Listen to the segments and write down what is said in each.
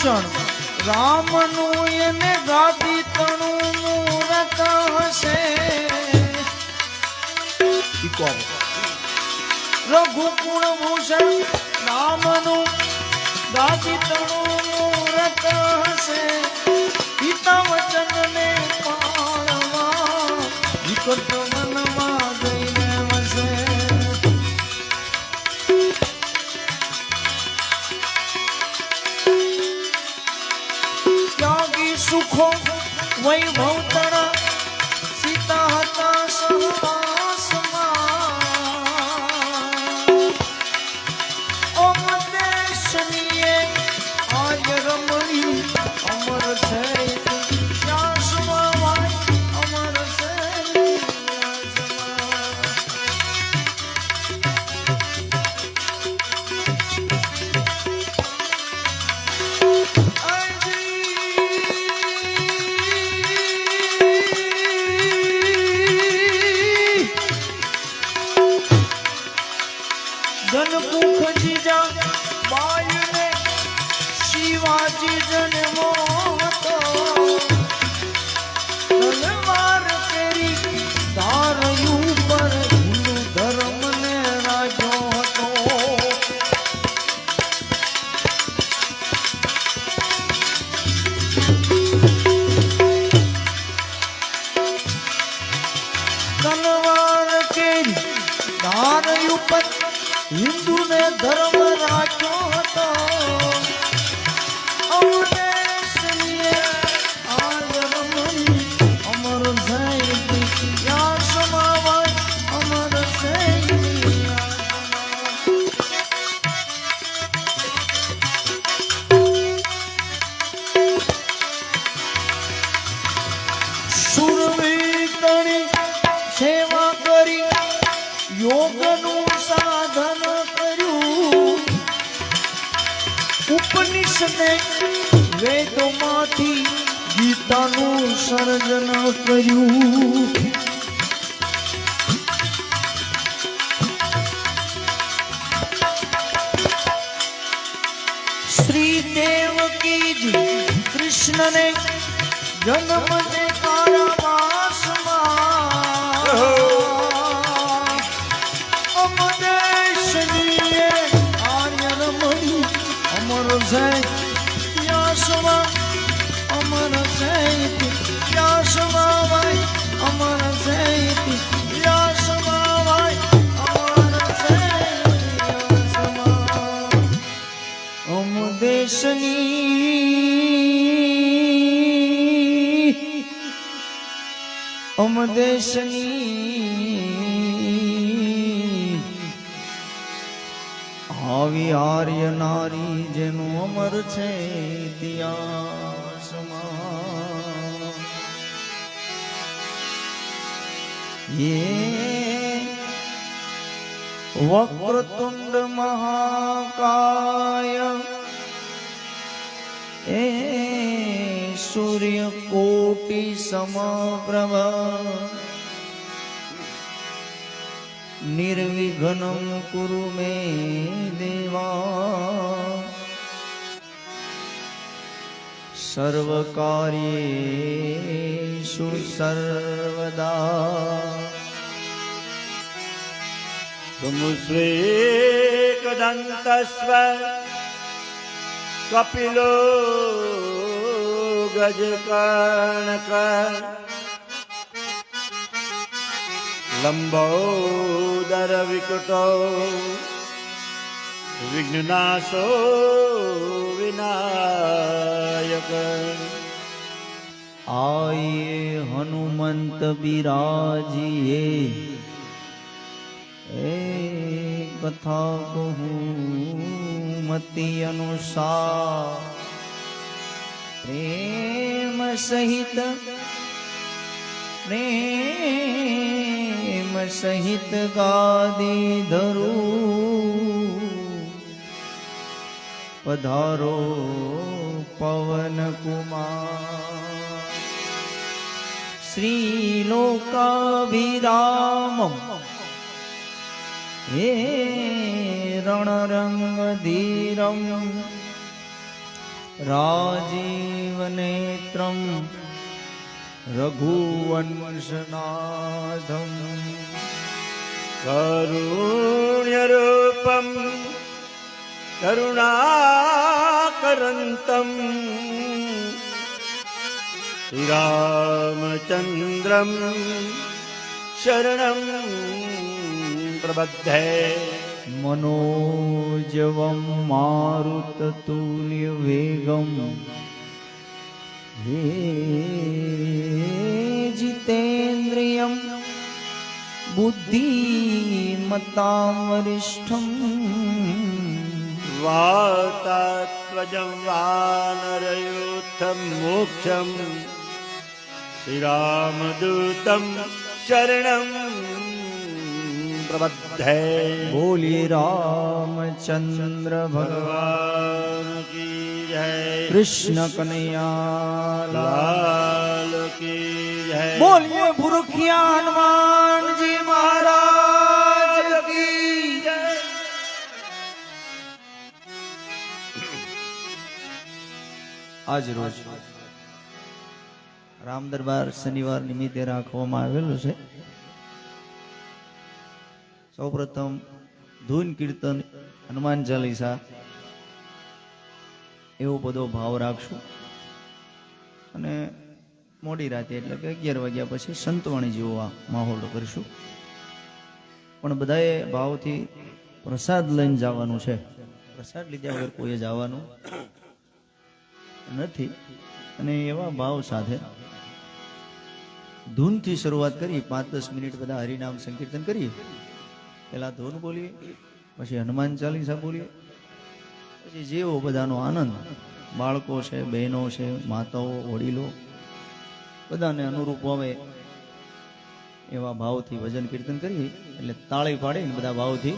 ભૂષણ રામનું એને ગાદી તણું મૂરત હશે રઘુકુળ ભૂષણ રામનું ગાદી તણું મૂરત હશે પિતા વચન ને પાળવા વિકટ વનમાં જઈને વસે સુખો વૈભવ તણા સીતા હતા સહવાસમાં ઓમ દેશનીએ આર્ય રમણી અમર છે વ્યાસમાં અમર છે ગણકુખ જીજા બાયને શિવાજી જન્મો હતો તલવાર કેરી ધારયું પર હિન્દુ ધર્મને રાખ્યો હતો તલવાર કેરી ધારયું પર હિન્દુ ને ધર્મ રાખ્યો હતો અમર સુરવીર તણી સેવા કરી યોગનું સાધન કર્યું ઉપનિષદે વેદોમાંથી ગીતાનું સર્જન કર્યું શ્રી દેવકીજી કૃષ્ણને જન્મ દે કારાવાસમાં અમર છે વ્યાસમાં અમર છે વ્યાસમાં અમર છે વ્યાસમાં અમર છે અમ દેશની આવી આર્ય નારી જેનું અમર છે ઇતિહાસમાં વક્રતુંડ મહાકાય સૂર્ય કોટી સમપ્રભ निर्विघ्नं कुरु मे देवा सर्वकार्येषु सर्वदा समुश्रेकदन्तस्व कपिलो गजकर्णक लंबोदर विकटो विघ्ननाशो विनायक आये हनुमंत बिराजिए कथा कहूँ मति अनुसार प्रेम सहित गादी धरू पधारो पवन कुमार श्री लोकाभिराम हे रणरंग धीरम राजीवनेत्रं रघुवंशनाथं कारुण्यरूपं करुणाकरन्तं श्रीरामचन्द्रं शरणं प्रबध्ये मनोजवं मारुततुल्यवेगं हे जितेन्द्रियं बुद्धिमतां वरिष्ठं वातात्वजं वानरयूथं मोक्षं श्रीरामदूतं शरणं प्रबध्ये बोलिए रामचंद्र भगवान भगवान की जय कृष्ण कन्हैया लाल की जय बोलिए पुरखिया हनुमान जी महाराज की जय આજ રોજ રામ દરબાર શનિવાર નિમિત્તે રાખવામાં આવેલું છે. સૌપ્રથમ ધૂન કીર્તન હનુમાન ચાલીસા એવો બધો ભાવ રાખશું અને મોડી રાતે એટલે કે 11 વાગ્યા પછી સંતવાણી જેવો આ માહોલ કરીશું. પણ બધાએ ભાવથી પ્રસાદ લઈને જવાનું છે. પ્રસાદ લીધા વગર કોઈ જવાનું નથી અને એવા ભાવ સાથે ધૂનથી શરૂઆત કરી 5-10 મિનિટ બધા હરિનામ સંકીર્તન કરીએ. પહેલા ધૂન બોલીએ, પછી હનુમાન ચાલીસા બોલીએ, પછી જેવો બધાનો આનંદ, બાળકો છે, બહેનો છે, માતાઓ, વડીલો બધાને અનુરૂપ આવે એવા ભાવથી ભજન કીર્તન કરીએ. એટલે તાળી પાડીને બધા ભાવથી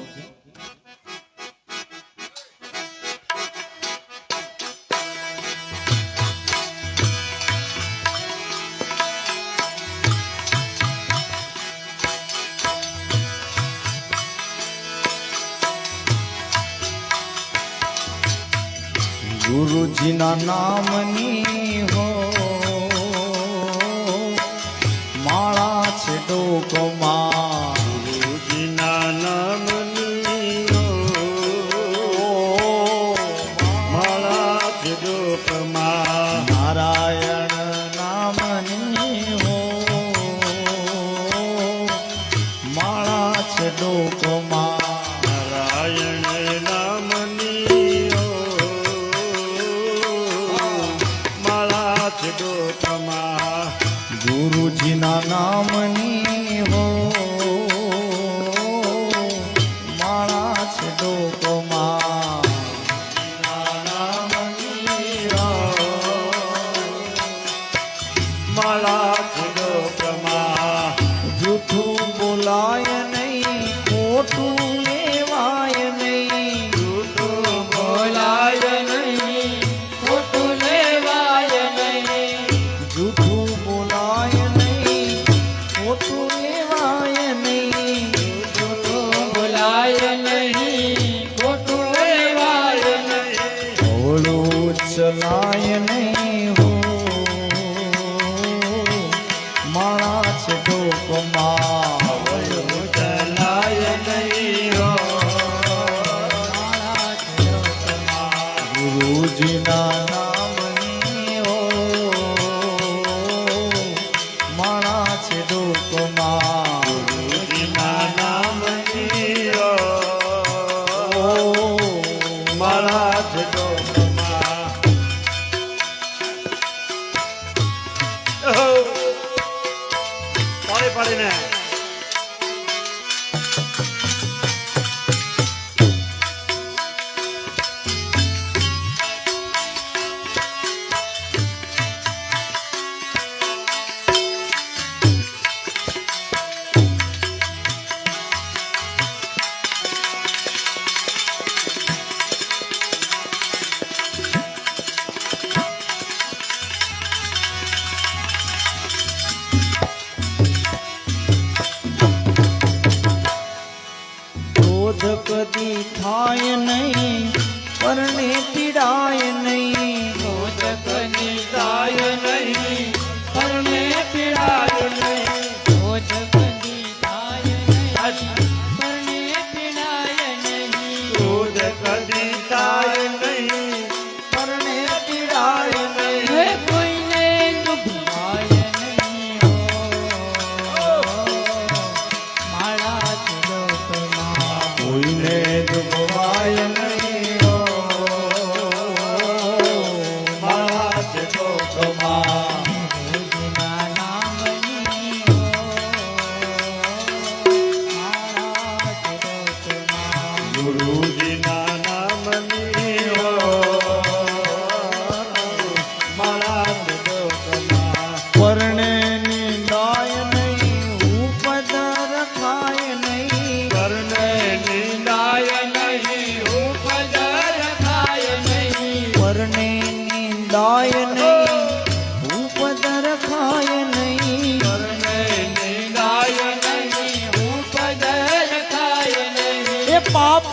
ગુરુજીના નામની હો માળા છે ડોકમાં, ગુરુજીના નામની માળા છે ડોકમાં, નારાયણ નામની હો માળા છે ડોકમાં, નારાયણ નામની માળા છે ડોકમાં, ગુરુજીના નામની હો માળા છે ડોકમાં, માળા છે ડોકમાં, જૂઠું બોલાય નહીં, ખોટું લેવાય નહીં, જૂઠું બોલાય નહીં, ખોટું લેવાય નહીં, જૂઠું બોલાય નહીં, ખોટું લેવાય નહીં, જૂઠું બોલાય નહીં, ખોટું લેવાય નહીં, ભોળું ચલાય નહીં હો માળા છે ડોકમાં, ચલાય નહીં હો માળા છે ડોકમાં, ગુરુજીના નામની હો માળા છે ડોકમાં, ગુરુજીના નામની ઓ માળા છે ડોકમાં. પાડી પાડીને કદી થાય નહીં, પરણે પીડાય નહીં,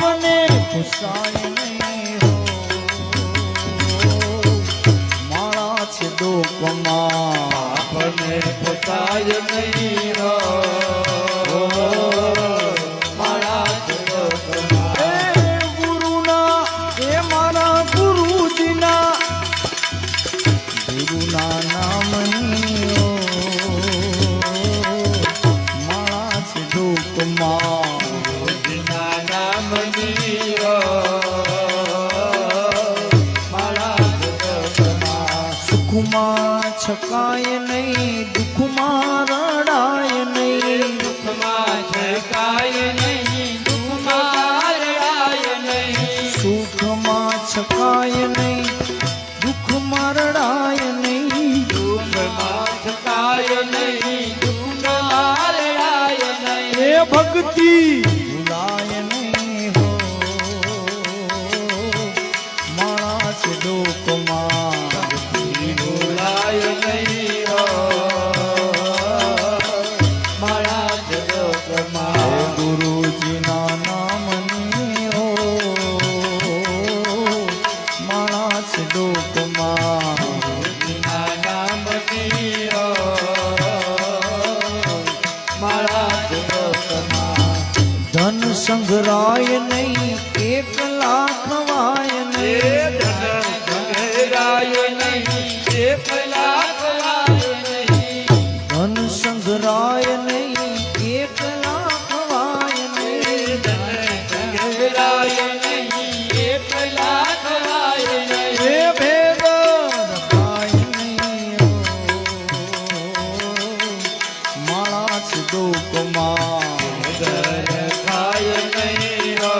પાપને પુસાય નહીં હો માળા છે ડોકમાં આપને પોતાય નહીં હો મારા જગતમાં ગુરુના એ મારા ગુરુજીના ગુરુના નામની હો માળા છે ડોકમાં ગુરુજીના નામની હો મારા જગતમાં સુખમાં છકાય નહીં દુઃખમાં રડાય નહીં દુઃખમાં છકાય નહીં દુઃખમાં રડાય નહીં સુખમાં છકાય નહીં દુઃખમાં રડાય નહીં દુઃખમાં છકાય નહીં દુઃખમાં રડાય નહીં એ ભક્તિ ભૂલાય નહીં હો માળા છે ડોકમાં ભૂલાય નહીં હો મારા જગતમાં ગુરુજીના નામની હો માળા છે ડોકમાં ગુરુજીના નામની હો મારા જગતમાં ધન સંગ્રહાય નહીં એક લાખ વાય એ નહીં ધન સંગ્રહાય નહીં એક લાખ વાય નહીં ધન સંગ્રહાય નહીં એક લાખ વાય નહીં ધન સંગ્રહાય નહીં એક લાખ વાય નહીં એ ભેદ રખાય નહીં હો માળા છે ડોકમાં ઘર ખાય નહીં હો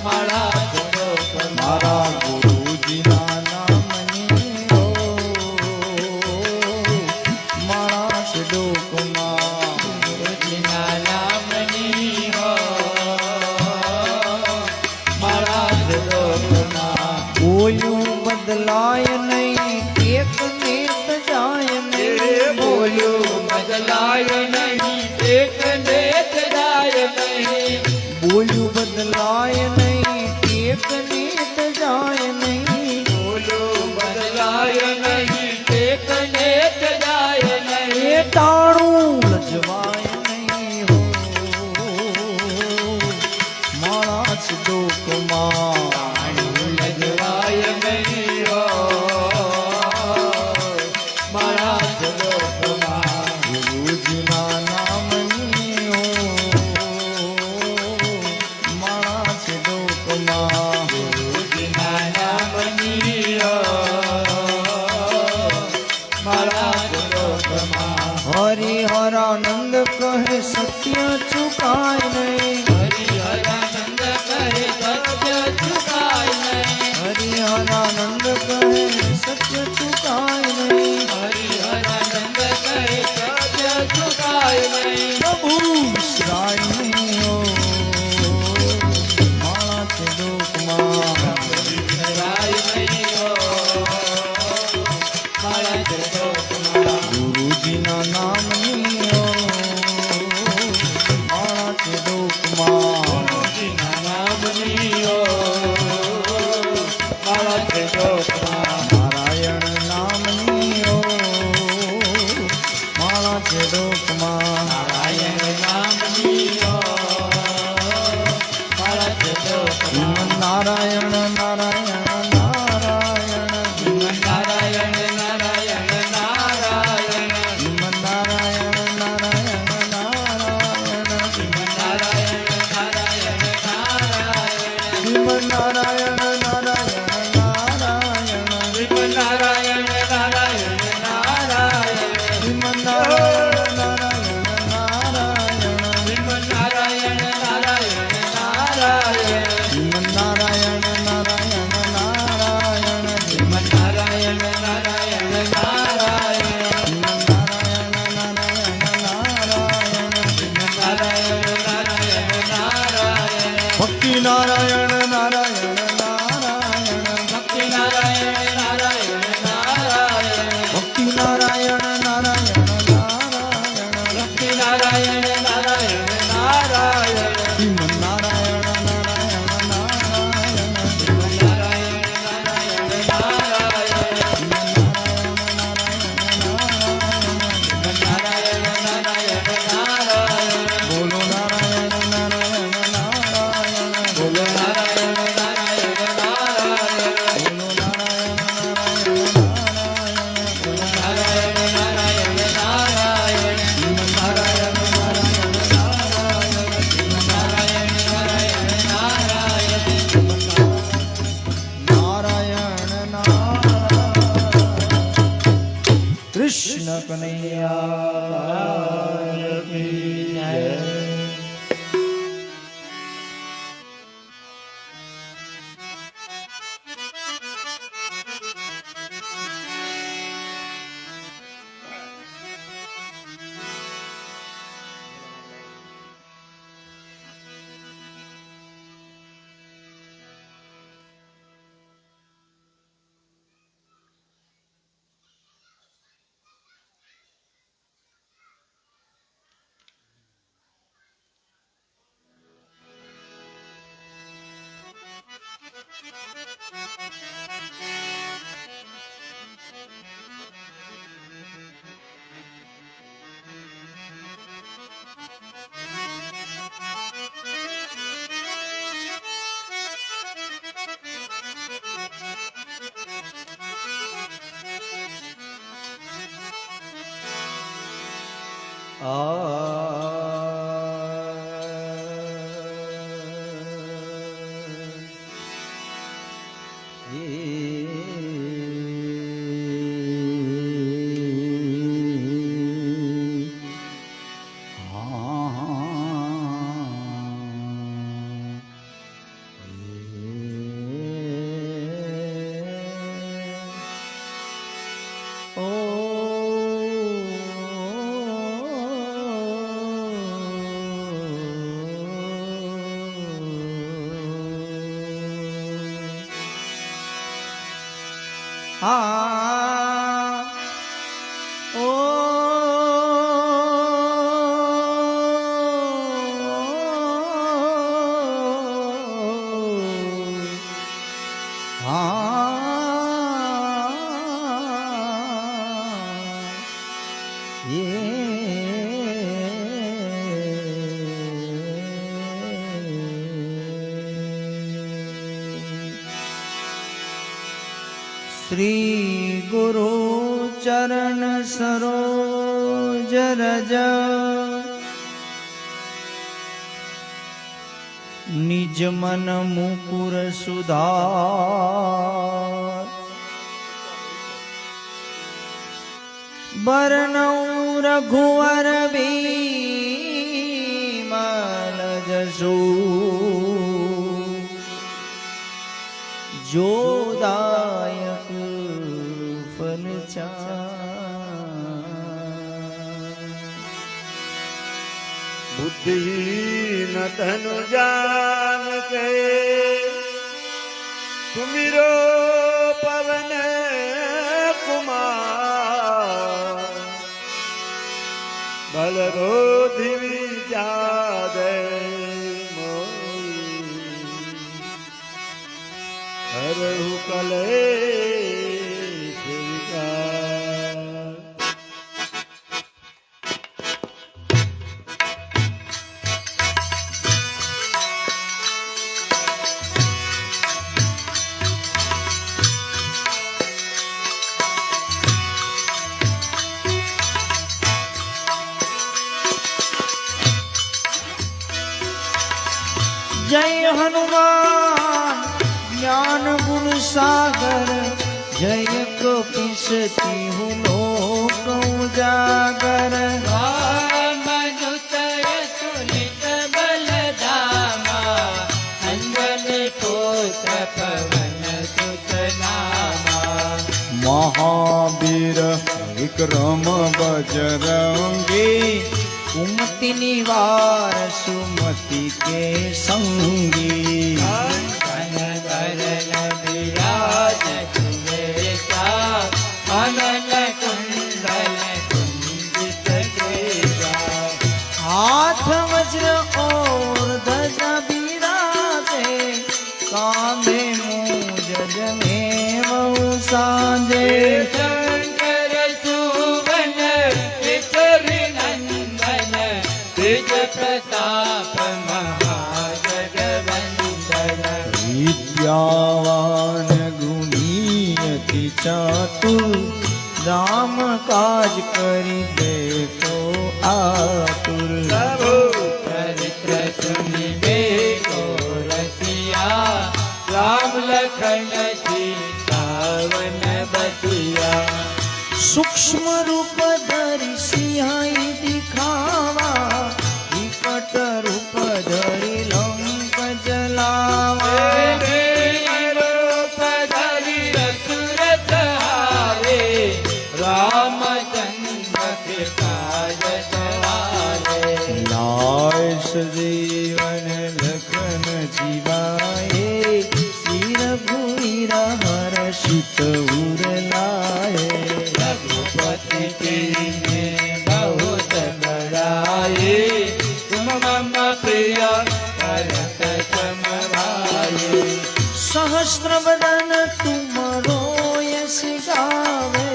મારા જગતમાં મારા ગુરુજીના નામની હો માળા છે ડોકમાં ગુરુજીના નામની હો મારા જગતમાં બોલ્યું બદલાય નહીં એક નેત જાય એ નહીં બોલ્યું બદલાય નહીં એક નેત જાય નહીં બોલ્યું બદલાય નહીં એક નેત જાય નહીં બોલ્યું બદલાય નહીં એક નેત જાય એ નહીં ટાણું લજવાય નહીં હો મારા જ ડોકમાં લજવાય નહીં હો મારા જગતમાં ગુરુજીના નામની હો મારા જ ડોકમાં ગુરુજીના નામની હો મારા જગતમાં હરિહરાનંદ કહે સત્ય ચુકાય નહીં હરિહરાનંદ કહે સત્ય ચુકાય નહીં હરિહરાનંદ કહે સત્ય ચુકાય નહીં હરિહરાનંદ કહે સત્ય ચુકાય નહીં પ્રભુ વિસરાય નહીં હો મારા છે ડોકમાં વિસરાય નહીં હો મારા જગતમાં ગુરુજીના નામની હો મારા છે ડોકમાં કૃષ્ણ કનૈયા કી જય. श्री गुरु चरण सरोज रज निज मन मुकुर सुधार बरनौ रघुवर बीमल जसु जो दायक फल बुद्धिहीन तनु जान के सुमिरो पवन कुमार बल रोधि विजादे हरहु कलेश विकार। जय हनुमान ज्ञान गुण सागर जय कपीसती हूँ लोक उजागर महावीर विक्रम बजरंगी कुमति निवार सुमति के संगी हाथ वज्र और ध्वजा बिराजे कांधे मूंज जनेऊ सांझे प्रताप महाजगवंदन विद्यावान गुणी अति चातुर राम काज करि देखो आतुर चरित्र सुनिबे को रसिया राम लखन सीता वन बसिया सूक्ष्म रूप धरि सिंहाई दिखावा, विकट रूप धरि लंक जलावा। रूप धरि असुर सहारे, रामचंद्र के काज सवारे। लाय सजीवन लखन जीवाए, सिर भूर हर्षित उर लाए। रघुपति कीन्हे बहुत बड़ाई, तुम मम प्रिय भरत सम भाई। सहस्त्र बदन तुमरो यश गावे,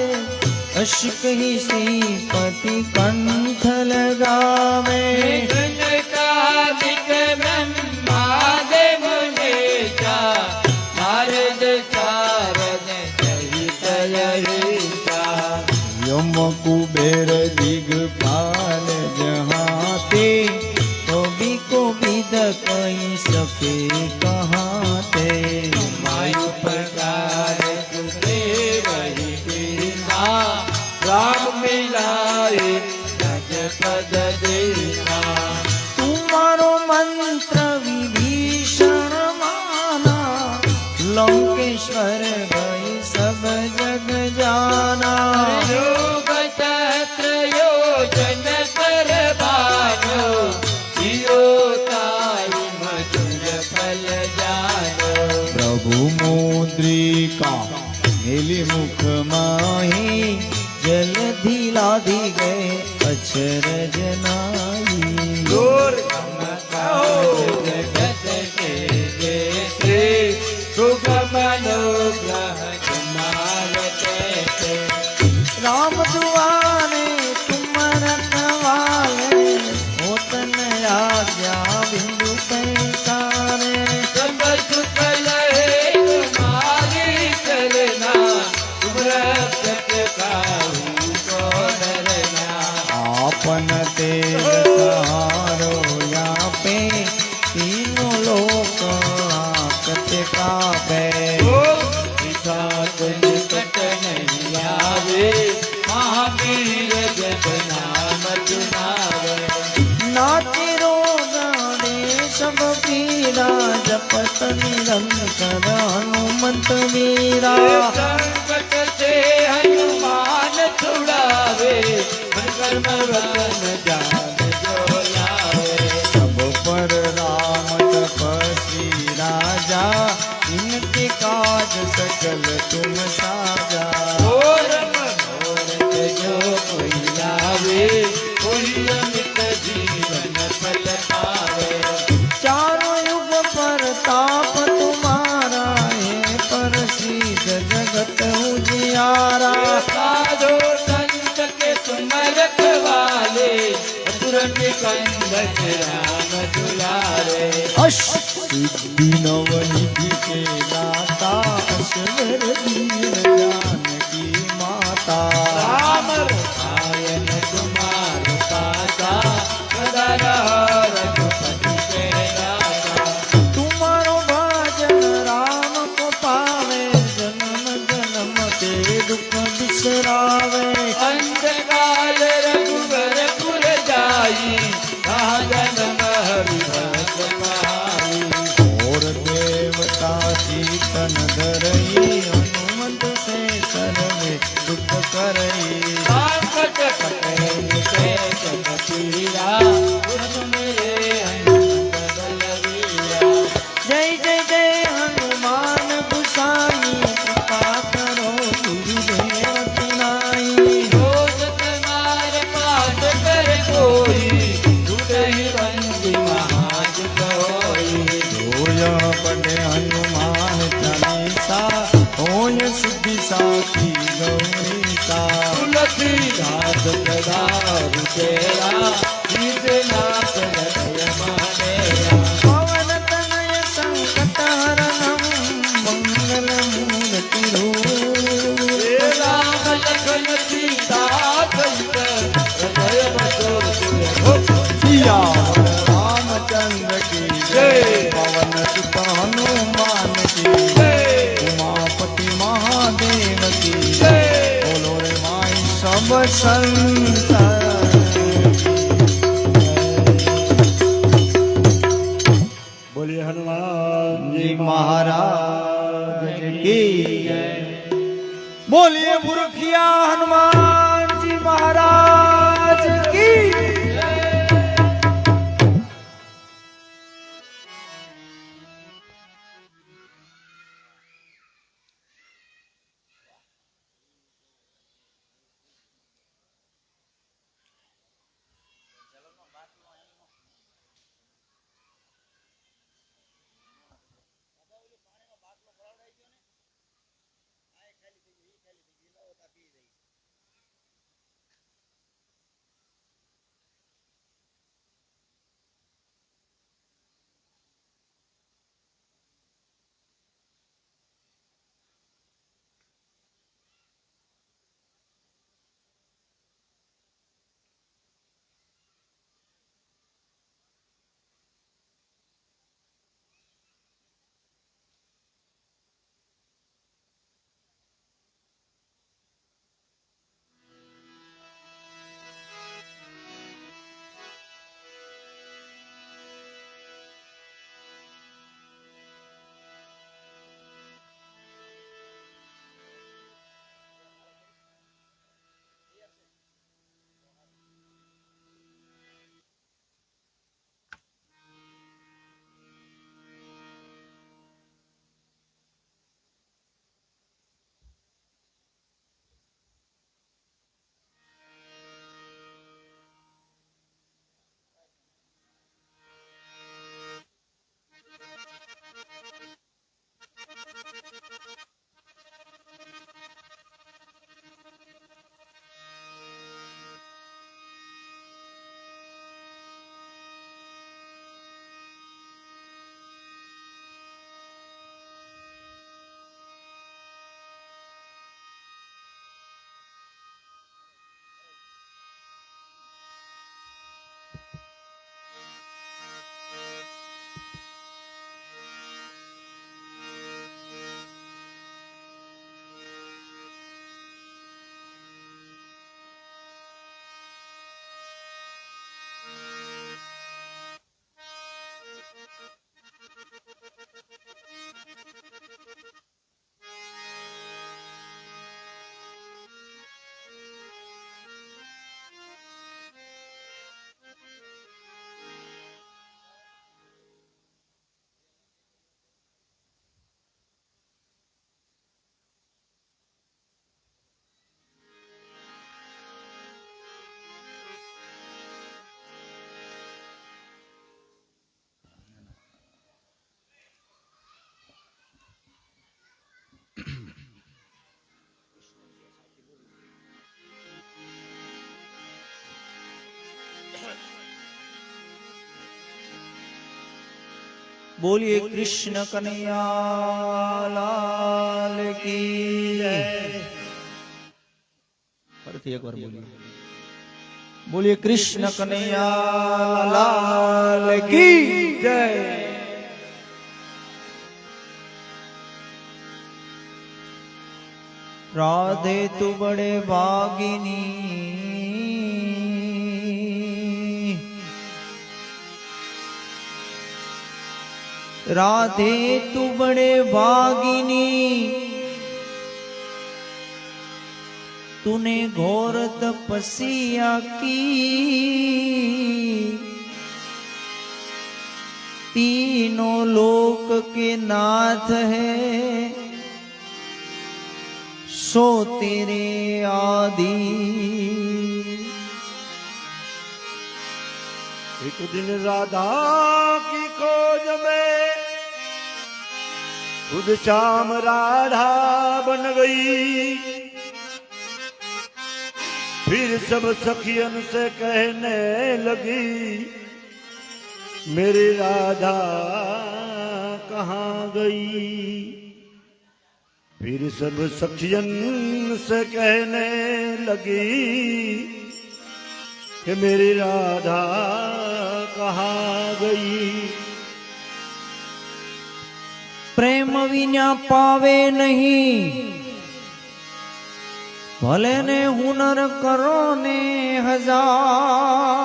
अश कहि श्रीपति कंठ लगावे। गुणकादिक ब्रह्मादि मुनीसा, नारद सारद सहित ललिता। यम कुबेर दिगपाल जहाते, कवि को विद कहि सके कहाते। वायु प्रकार सुदेव ही दीना, राम मिलाए रज पद देना। तुम्हारो मंत्र विभीषण माना, लंकेश्वर गई सब जग जाना। योग सहस्र योजन कर भानो, चिरोताई मधुर फल जानो। प्रभु मुद्रिका मिली मुख माही, जलधि लाधि गए अचरज नाई। जगत के जैसे, सुगम अनुग्रह तुम्हार कैसे। राम दुआरे तुम रखवाले, होतन आज्ञा बिंदु पैसारे। सब सुख लहे तुम्हारी चलना, तुम रक्षक काहू को डरना। आपन तेज सहारो या पे, तीनों लोक आकत कापे। निकट नहीं आवे, महावीर जब नाम सुनावे। नाचे रोगाने सब पीरा, जपत निरंतर हनुमंत वीरा। संकट से हनुमान छुड़ावे, मन कर्म वचन जान जो लावे। सब पर राम तपस्वी राजा, इनके काज सकल तुम साजा। और मनोरथ जो कोई लावे, कोई अमित जीवन फल पावे। चारों युग पर ताप तुम्हारा है, पर सिद्ध जगत उजियारा। साधो संत के तुम रखवाले, असुर निकंदन राम दुलारे। अश सिद्धि नवनिधि के दाता, असवर दीन जानकी माता। राम रसायन तुम्हार पासा, सदा रहो रघुपति के दासा। तुम्हारो भजन राम को पावे, जन्म जन्म के दुख बिसरावे। अंतकाल रघुवर पुर जाई, कहा जन्म हरि भक्त पाई। और देवता शीतन धरई, हनुमंत से सर्वे दुख करई। संकट कटे निके सब पीरा, तुम मेरे हनुमत बलवीरा। जय जय जय हनुमान गोसाई, कृपा करो गुरुदेव तिनाई। रोज तुम्हारे पाठ कर कोई, टूटहि बंदी महाज कोई। रोया पढ़े हनुमान चालीसा, होय सिद्धि साखी गौरीसा। तुलसीदास सदा तेरा, नाथ हृदय मानेरा। पवन तनय संकट हरणं, मंगल मूर्ति रूप। राम लखन सीता सहित, हृदय बसोर तुय सिया रामचंद्र की जय। पवन सुत हनुमान की जय। उमापति महादेव की जय। बोलो रे माई सब संत बोलिए हनुमान जी महाराज की जय। बोलिए पुरखिया हनुमान जी महाराज की बोलिए कृष्ण कन्हैया लाल की जय। फरीથી एक बार बोलिए बोलिए कृष्ण कन्हैया लाल की जय। राधे तू बड़े भागिनी राधे तू बड़े भागिनी तूने घोर तपस्या की तीनों लोक के नाथ है सो तेरे आदि। एक दिन राधा की खोज में खुद श्याम राधा बन गई। फिर सब सखियन से कहने लगी मेरी राधा कहाँ गई। फिर सब सखियन से कहने लगी कि मेरी राधा कहाँ गई। प्रेम विना पावे नहीं ભલે ને હુનર કરો ને હજાર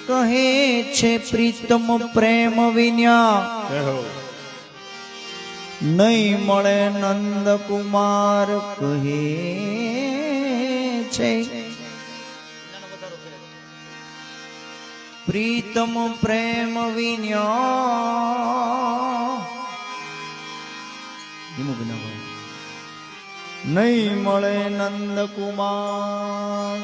કહે છે પ્રીતમ પ્રેમ વિન્યા નહીં મળે નંદ કુમાર કહે છે પ્રીતમ પ્રેમ વિન્યા નહીં મળે નંદ કુમાર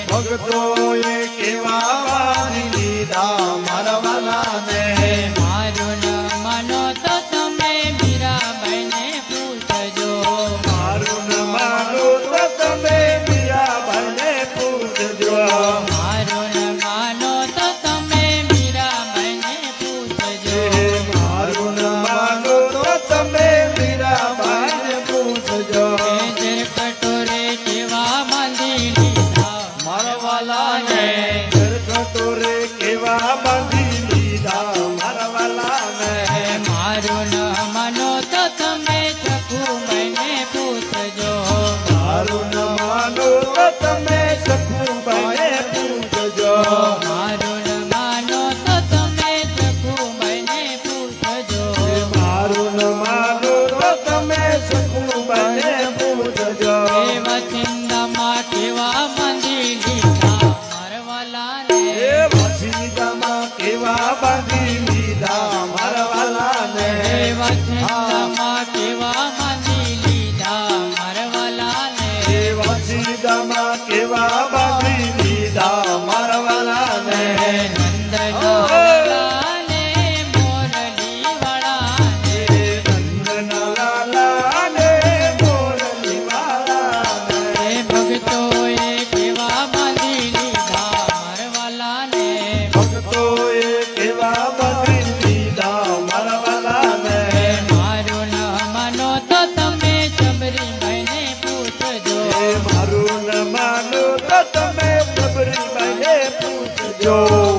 ભક્તોએ કેવા વારી લીધા મારા વાલાને મારું ન માનો તો તમે મીરાબાઈને પૂછજો મારું ન માનો તો તમે મીરાબાઈને પૂછજો મારું ન માનો તો તમે મીરાબાઈને પૂછજો મારું ન માનો તો તમે મીરાબાઈને પૂછજો કેજર કટોરે કેવા બાંધી લીધા મારા વાલાને કટોરે કેવા બાંધી લીધા મારા વાલાને મારું ન માનો તો તમે ચકુબાઈને પૂછજો મારું ન માનો તો તમે સખુબાઈને પૂછજો મારું ન માનો તો તમે ચકુબાઈને પૂછજો મારું ન માનો તો તમે સખુબાઈને પૂછજો એવા ચિંતામાં કેવા બાંધી લીધા મારા વાલાને એ વસીદામાં કેવા બાંધી લીધા મારા વાલાને એવા ચિંતામાં કેવા બાંધી લીધા મારા વાલાને એ વસીદામાં કેવા બાંધી લીધા મારા વાલાને નંદના વાલાને મોરલી વાળાને નંદના લાલાને મોરલી વાલાને એ ભક્તોએ કેવા બાંધી લીધા મારા વાલાને ભક્તોએ કેવા બાંધી લીધા મારા વાલાને મારું ન માનો તો તમે ચબરીબાઈને પૂછજો એ મારું ન માનો તો તમે સબરીબાઈને પૂછજો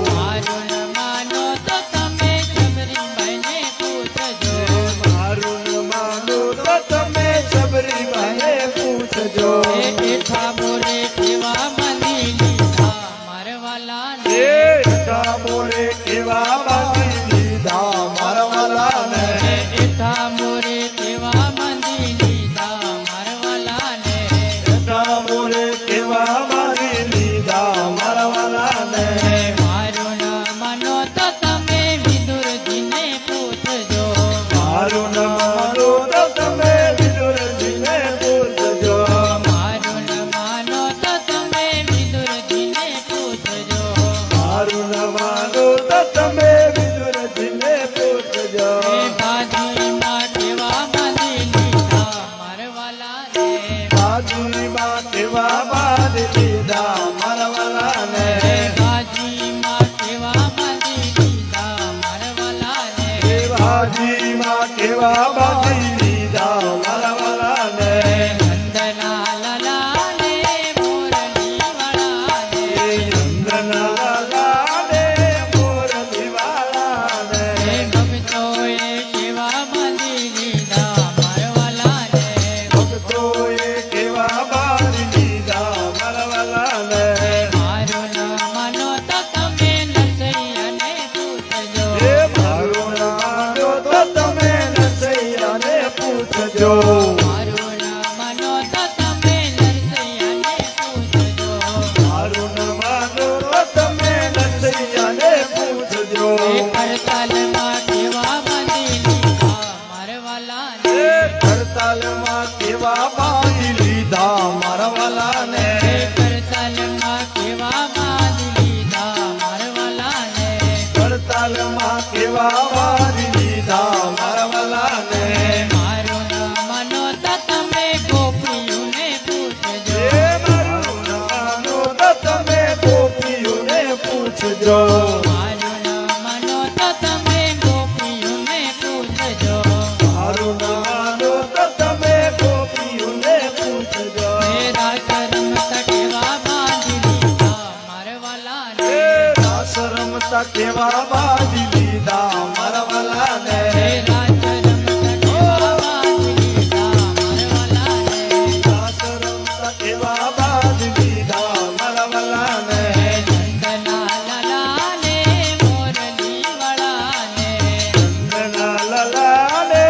મારું ન માનો તો તમે ચબરીબાઈને પૂછજો મારું ન માનો તો તમે સબરીબાઈને પૂછજો એ બેઠા બોરે કેવા બાંધી લીધા મારા વાલાને એ ઠાકોરે કેવા બાંધી લીધા મારા વાલાને એ બેઠા બોરે કેવા બાંધી લીધા મારા વાલાને ઠાકોરે કેવા બાંધી લીધા મારા વાલાને મારું ન માનો તો તમે વિદુરજીને પૂછજો મારું ન માનો તો તમે વિદુરજીને પૂછજો મારું ન માનો તો તમે વિદુરજીને પૂછજો મારું ન માનો તો તમે વિદુરજીને પૂછજો એ બાજુમાં કેવા બાંધી લીધા મારા વાલાને બાજુમાં કેવા બાંધી લીધા મારા વાલાને એ બાજુમાં કેવા બાંધી લીધા મારા વાલાને એ બાજીમાં કેવા બાંધી લીધા મારા વાલાને નંદના લાલાને મોરલી વાળાને એ ચંદ્રના લાલાને મોરલી વાલાને એ ભક્તોએ કેવા બાંધી લીધા મારા વાલાને ભક્તોએ કેવા બાંધી લીધા મારા વાલાને મારું ન માનો તો તમે નરસૈયાને પૂછજો એ મારું ન માનો તો તમે નરસૈયાને પૂછજો મારું ન માનો તો તમે નરસૈયાને પૂછજો મારું ન માનો તો તમે નરસૈયાને પૂછજો એ કરતાલમાં કેવા મારું ન માનો તો તમે ગોપીઓને પૂછજો હે રાસ રમતા કેવા બાંધી લીધા મારા વાલાને રાસ રમતા કેવા બાંધી લીધા મારા વાલાને હે રાસ રમતા કેવા બાંધી લીધા મારા વાલાને રાસ રમતા કેવા બાંધી લીધા મારા વાલાને હે નંદના લાલાને મોરલી વાળાને નંદના લાલાને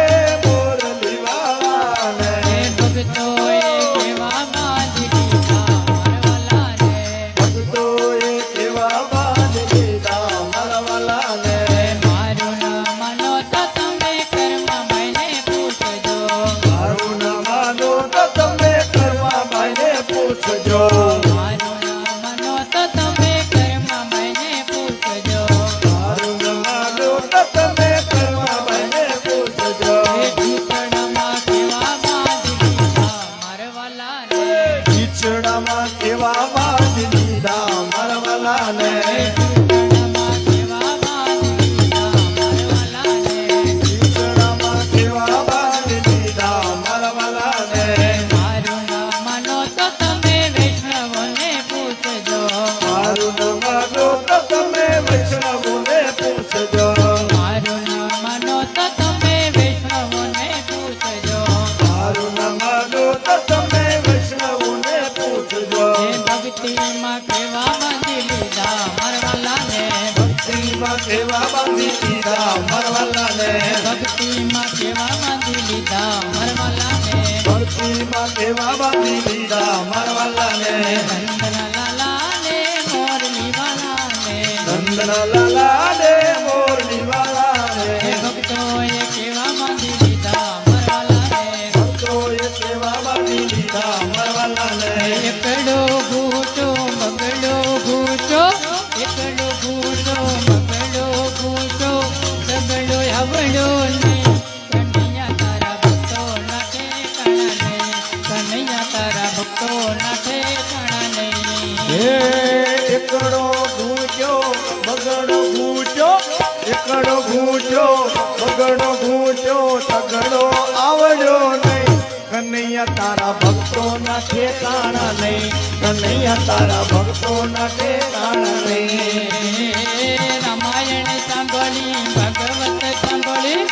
મોરલી વાલાને હે ભક્તોએ કેવા બાંધી લીધા મારા વાલાને ભક્તોએ કેવા બાંધી લીધા મારા વાલાને મારું ના માનો તો તમે કર્મ મને પૂછજો મારું ન માનો તો તમે કરવા ભાઈને પૂછજો મારું ના માનો તો તમે કર્મ મને પૂછજો મારું ન માનો તો તમે કરવા ભાઈને પૂછજો હે ઝૂંપડામાં કેવા બાંધી લીધા મારા વાલાને ખીચડામાં કેવા બાંધી લીધા મારા વાલાને ઝૂંપડામાં કેવા બાંધી લીધા મારા વાલાને ખીચડામાં કેવા બાંધી લીધા મારા વાલાને મારું ના માનો તો તમે વૈષ્ણવને પૂછજો મારું ન માનો તો તમે વૈષ્ણવોને પૂછજો મારું ના માનો તો તમે વૈષ્ણવને પૂછજો મારું ન માનો તો તમે વૈષ્ણવોને પૂછજો હે ભક્તિમાં કેવા બાંધી લીધા મારા વાલાને ભક્તિમાં કેવા બાંધી લીધા મારા વાલાને ભક્તિમાં કેવા બાંધી લીધા મારા વાલાને ભક્તિમાં કેવા બાંધી લીધા મારા વાલાને નંદના લાલાને મોરલી વાલાને નંદના લાલાને મોરલી વાલાને હે ભક્તોએ કેવા બાંધી લીધા મારા વાલાને ભક્તોએ કેવા બાંધી લીધા મારા વાલાને એકડો ઘૂંટો બગડો ઘૂંટો એકડો ઘૂંટો બગડો ઘૂંટો સગડો આવડો નહીં કનૈયા તારા ભક્તો ના ઠેકાણા નહીં કનૈયા તારા ભક્તો ના ઠેકાણા નહીં એકડો ઘૂંચ્યો બગડો ઘૂંચ્યો એકડો ઘૂંચ્યો બગડો ઘૂંચ્યો તગડો આવડ્યો નહીં કનૈયા તારા ભક્તો ના ઠેકાણા નહીં કનૈયા તારા ભક્તો ના ઠેકાણા નહીં રામાયણ સાંભળી ભાગવત સાંભળી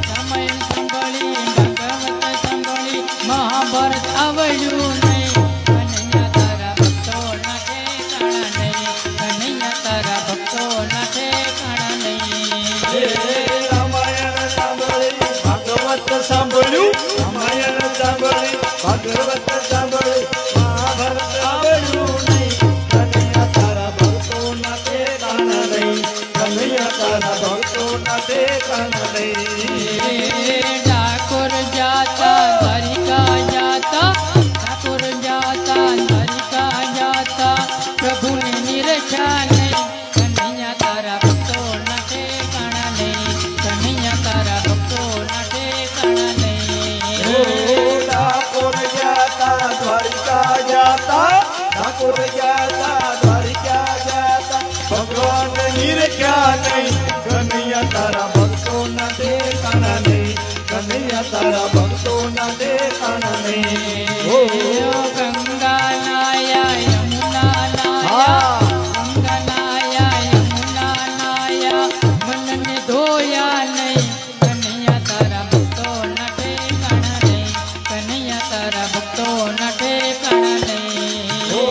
રામાયણ સાંભળી ભાગવત સાંભળી મહાભારત આવડ્યું નહીં કનૈયા તારા ભક્તો ના ઠેકાણા નહીં કનૈયા તારા ભક્તો ના ઠેકાણા નહીં રામાયણ સાંભળી ભાગવત સાંભળ્યું રામાયણ સાંભળી ભાગવત સાંભળી મહાભારત આવડ્યું નહીં કનૈયા તારા ભક્તો ના ઠેકાણા નહીં કનૈયા તારા ભક્તો ના ઠેકાણા નહીં ઠાકોર જાતા દ્વારિકા જાતા ઠાકોર જાતા દ્વારિકા જાતા પ્રભુને નિરખા નહીં કનૈયા તારા ભક્તો ના ઠેકાણા નહીં કનૈયા તારા ભક્તો ના ઠેકાણા નહીં ઠાકોર જાતા દ્વારિકા જાતા ઠાકોર જાતા દ્વારિકા જાતા ભગવાન નિરખ્યા નહીં કનૈયા તારા ભક્તો ના ઠેકાણા નહીં કનૈયા તારા ભક્તો ના ઠેકાણા નહીં ઓ ગંગા નાયા યમુના નાયા ગંગા નાયા યમુના નાયા મનને ધોયા નહીં કનૈયા તારા ભક્તો ના ઠેકાણા નહીં કનૈયા તારા ભક્તો ના ઠેકાણા નહીં ઓ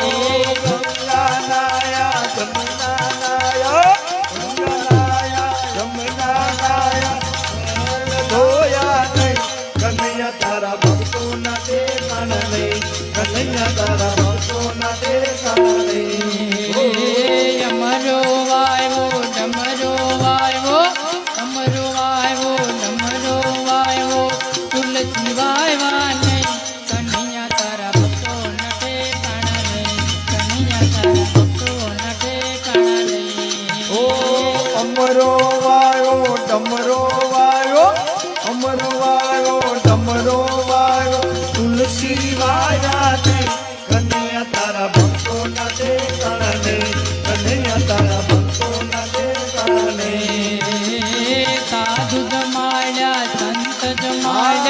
ગંગા નાયા જમુના નાયા ગંગા નાયા જમુના નાયા ધોયા નહીં કનૈયા તારા ભક્તો ના ઠેકાણા નહીં કનૈયા તારા ભક્તો ના ઠેકાણા નહીં અમરો વાયો ડમરો વાયો અમરો વાયો ડમરો વાયો તુલસી વાયવા નહીં કનૈયા તારા ભક્તો ના ઠેકાણા નહીં કનૈયા તારા ભક્તો ના ઠેકાણા નહીં ઓ અમરો વાયો ડમરો વાયો અમરો વાયો ડમરો વાયો તુલસી વાયા છે કનૈયા તારા ભક્તો ના ઠેકાણા નહીં કનૈયા તારા ભક્તો ના ઠેકાણા નહીં સાધુ જમાડ્યા સંત જમાડ્યા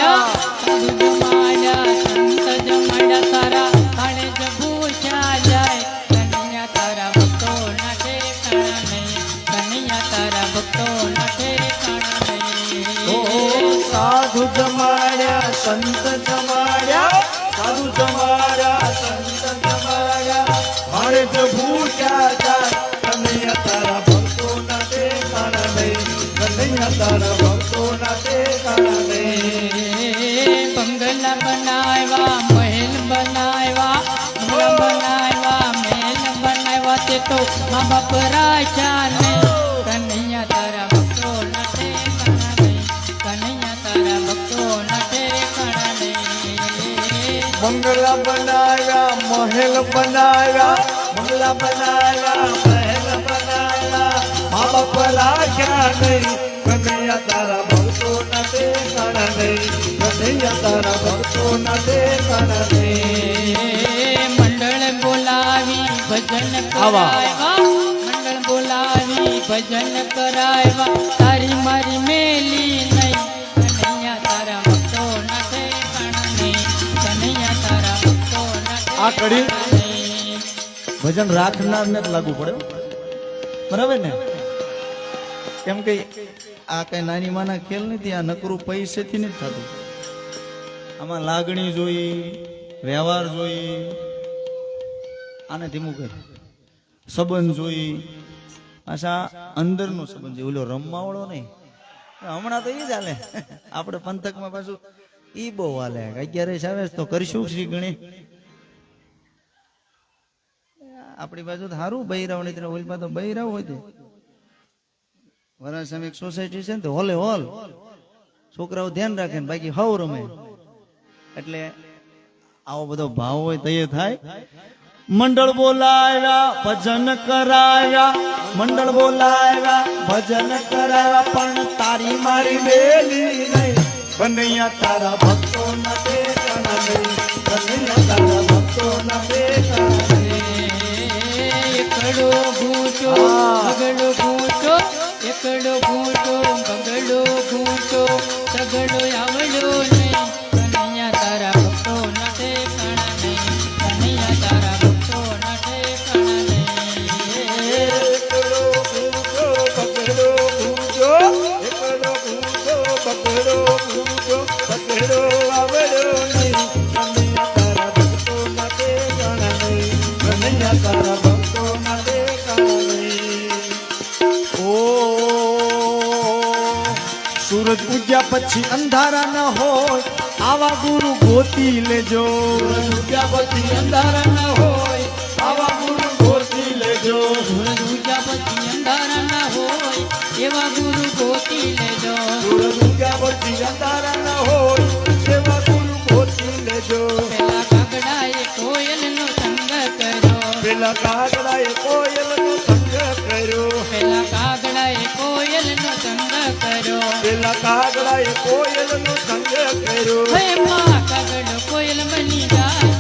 સંત જમાડ્યા સાધુ જમાડ્યા સંત જમાડ્યા મારે તો ભૂખ્યા જાય કનૈયા તારા ભક્તો ના ઠેકાણા નહીં કનૈયા તારા ભક્તો ના ઠેકાણા નહીં બંગલા બનાવ્યા મહેલ બનાવ્યા બનાવ્યા મહેલ બનાવ્યા તે તો મા બાપ રાજા ને કનૈયા તારા ભક્તો ના ઠેકાણા નહીં કનૈયા તારા ભક્તો ના ઠેકાણા નહીં બંગલા બનાવ્યા મહેલ બનાવ્યા બંગલા બનાવ્યા મહેલ બનાવ્યા મા બાપ રાખ્યા નહીં કનૈયા તારા ભક્તો ના ઠેકાણા નહીં કનૈયા તારા ભક્તો ના ઠેકાણા નહીં મંડળ બોલાવી ભજન કરાવ્યા મંડળ બોલાવી ભજન કરાવ્યા તારી મારી મેલી નહીં કનૈયા તારા ભક્તો ના ઠેકાણા નહીં કનૈયા તારા ભક્તો ના આ કડી ઠેકાણા નહીં. ભજન રાખનાર ને જ લાગુ પડે બરાબર ને કેમ કે આ કઈ નાની માના ખેલ નથી આ નકરું પૈસેથી નથી થતું આમાં લાગણી જોઈ વ્યવહાર જોઈ આને ધીમું કર સંબંધ જોઈ પાછા અંદરનો સંબંધ છે ઓલો રમવાવાળો નહીં હમણાં તો એ જ હાલે આપણે પંથકમાં પાછું ઈ બહુ હાલે 11 આવે તો કરશું શ્રી ગણી આપણી બાજુ તો સારું બૈરાવ નહીં ઓલમાં તો બૈરાવ હોય તે વરાસામે એક સોસાયટી છે ને તો હોલે હોલ છોકરાઓ ધ્યાન રાખે ને બાકી હવ રમે એટલે આવો બધો ભાવ હોય તો એ થાય મંડળ બોલાવ્યા ભજન કરાવ્યા મંડળ બોલાવ્યા ભજન કરાવ્યા પણ તારી મારી મેલી નહીં કનૈયા તારા ભક્તો ના ઠેકાણા નહીં કનૈયા તારા ભક્તો ના ઠેકાણા નહીં એકડો ભૂચો બગડો ભૂચો એકડો ભૂચો બગડો ભૂચો સગડો આવડો નહીં કનૈયા તારા ભક્તો ના ઠેકાણા નહીં કનૈયા તારા ભક્તો ના ઠેકાણા નહીં એકડો ભૂજો પકડો ભૂજો એકડો ભૂજો પકડો ભૂજો પકડો આવડો નહીં કનૈયા તારા ભક્તો ના ઠેકાણા નહીં કનૈયા તારા ભક્તો ના ઠેકાણા નહીં ઓ સૂરજ ઉગ્યા પછી અંધારા ન હોય આવા ગુરુ ગોતી લેજો સૂરજ ઉગ્યા પછી અંધારા ન હોય આવા ગુરુ ગોતી લેજો સૂરજ ઉગ્યા પછી અંધારા ના હોય એવા ગુરુ ગોતી લેજો સૂરજ ઉગ્યા પછી અંધારા ન હોય એવા ગુરુ ગોતી લેજો પેલા કાગડાએ કોયલનો સંગ કર્યો પેલા કાગડાએ કોયલનો સંગ કર્યો પેલા કાગડાએ કોયલનો સંગ કર્યો પેલા કાગડાએ કોયલનો સંગ કર્યો હે માં કાગડો કોયલ બની જાય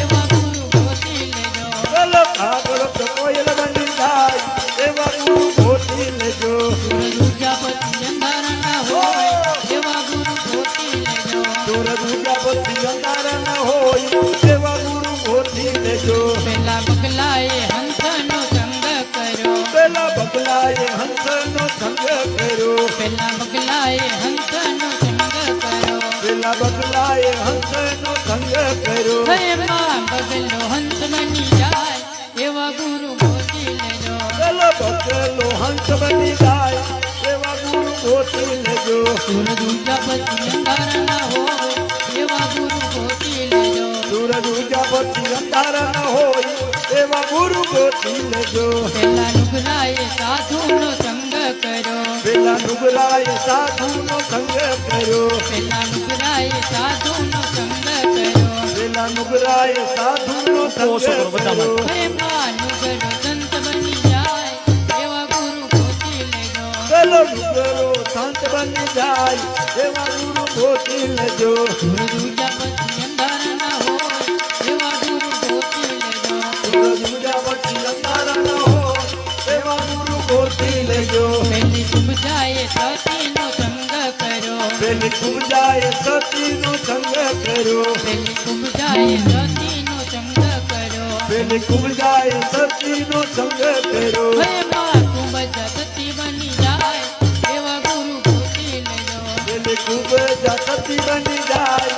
એવા ગુરુ ગોતી લેજો પેલો કાગડો તો કોયલ બની જાય એવા ગુરુ ગોતી લેજો સૂરજ ઉગ્યા પછી અંધારા ના હોય એવા ગુરુ ગોતી લેજો સૂરજ ઉગ્યા પછી અંધારા ન હોય એવા ગુરુ ગોતી લેજો પેલા બગલાએ હંસનો સંગ કર્યો પેલા બગલાએ હંસનો સંગ કર્યો પેલા બગલાએ હંસનો સંગ કર્યો પેલા બગલાએ હંસનો સંગ કર્યો હે માં બગલો હંસ બની જાય એવા ગુરુ ગોતી લેજો પેલો બગલો હંસ બની જાય એવા ગુરુ ગોતી લેજો સૂરજ ઉગ્યા પછી અંધારા ના હોય એવા ગુરુ ગોતી લેજો સૂરજ ઉગ્યા પછી અંધારા ન હોય એવા ગુરુ ગોતી લેજો પેલા નુગરાએ સાધુનો સંગ કર્યો પેલા નુગરાએ સાધુનો સંગ કર્યો પેલા નુગરાએ સાધુનો સંગ કર્યો પેલા નુગરાએ સાધુનો સંગ કર્યો હે માં નુગરો સંત બની જાય એવા ગુરુ ગોતી લેજો પેલો નુગરો સંત બની જાય એવા ગુરુ ગોતી લેજો સૂરજ ઉગ્યા પછી અંધારા ના હોય એવા ગુરુ ગોતી લેજો સૂરજ ઉગ્યા પછી અંધારા ન હોય એવા ગુરુ ગોતી લેજો પેલી કુબજાએ સતીનો સંગ કર્યો પેલી કુબજાએ સતીનો સંગ કર્યો પેલી કુબજાએ સતીનો સંગ કર્યો પેલી કુબજાએ સતીનો સંગ કર્યો હે માં કુબજા સતી બની જાય એવા ગુરુ ગોતી લેજો પેલી કુબજા સતી બની જાય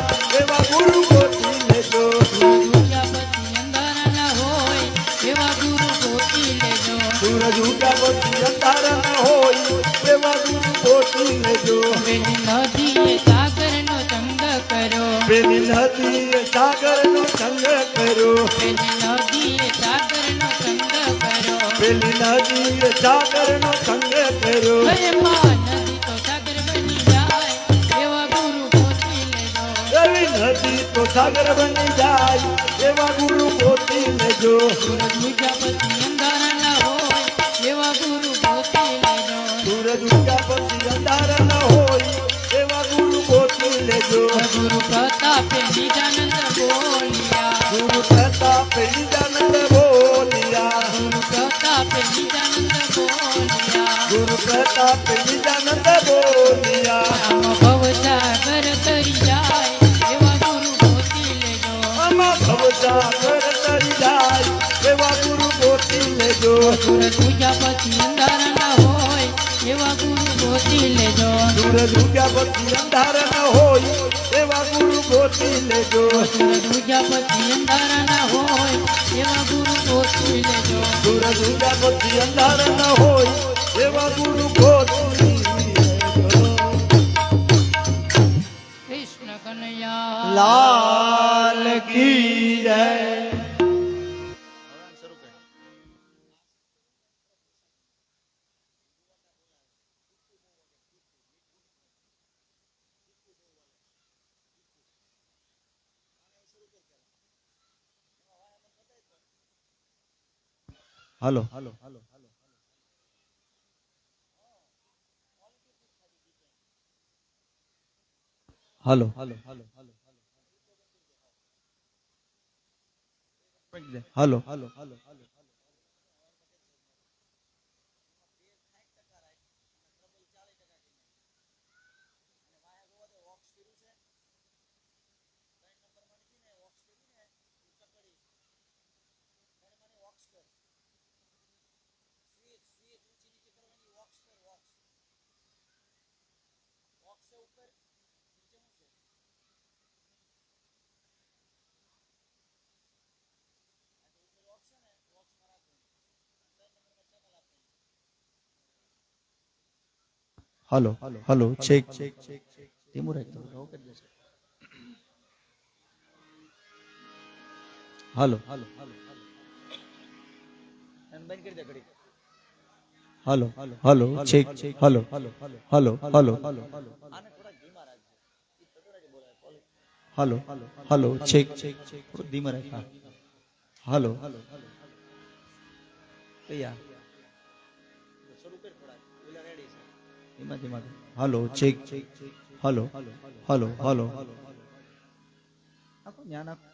પેલી નદીએ સાગરનો સંગ કર્યો પેલી નદીએ સાગરનો સંગ કર્યો પેલી નદીએ સાગરનો સંગ કર્યો એમાં નદી તો સાગર બની જાય એવા ગુરુ ગોતી લેજો એવી નદી તો સાગર બની જાય એવા ગુરુ ગોતી લેજો સૂરજ ઉગ્યા પછી અંધારા ના હોય એવા ગુરુ ગોતી લેજો સૂરજ ઉગ્યા પછી અંધાર ન હોય એવા ગુરુ ગોતી લેજો ગુરુ પ્રતાપે નિજાનંદ બોલિયા ગુરુ પ્રતાપે નિજાનંદ બોલિયા ગુરુ પ્રતાપે નિજાનંદ બોલિયા ગુરુ પ્રતાપે નિજાનંદ બોલિયા આમ ભવસાગર તરી જાય એવા ગુરુ ગોતી લેજો આમાં ભવસાગર તરી જાય એવા ગુરુ ગોતી લેજો સૂરજ ઉગ્યા પછી અંધારા ના હોય એવા ગુરુ ગોતી લેજો સૂરજ ઉગ્યા પછી અંધાર ન હોય એવા ગુરુ ગોતી લેજો સૂરજ ઉગ્યા પછી અંધારા ના હોય એવા ગુરુ ગોતી લેજો સૂરજ ઉગ્યા પછી અંધાર ન હોય એવા ગુરુ ગોતી લેજો કૃષ્ણ કનૈયા લાલ કી જય હાલો હાલો હાલો હાલો છેક ધીમું રાખજો રોક જ જશે હાલો હાલો છેક હાલો છેક થોડું ધીમા રાખ હાલો કયા હાલો ચેક હાલો નાખો ન્યા નાખો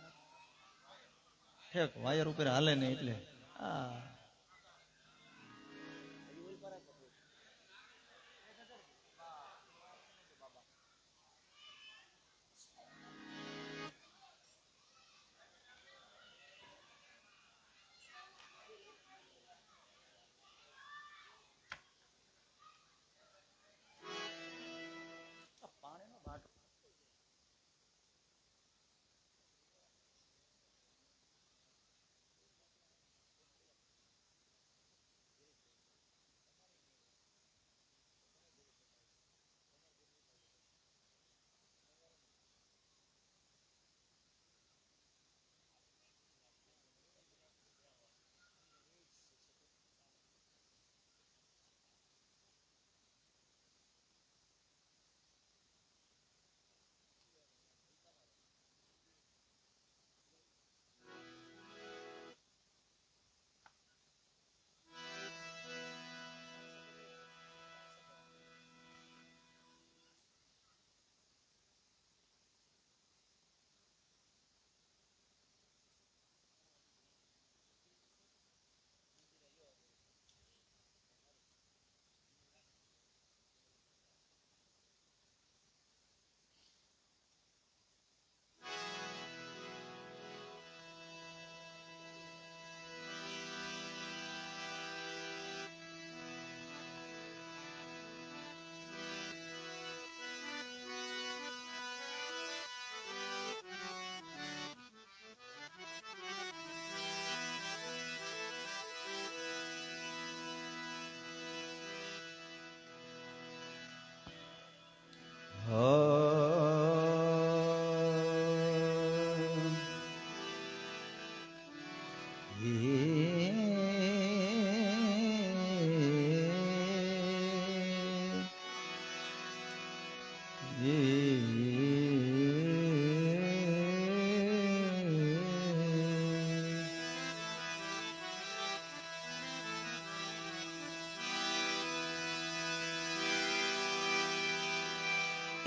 ઠેક વાયર ઉપર હાલે ને એટલે આ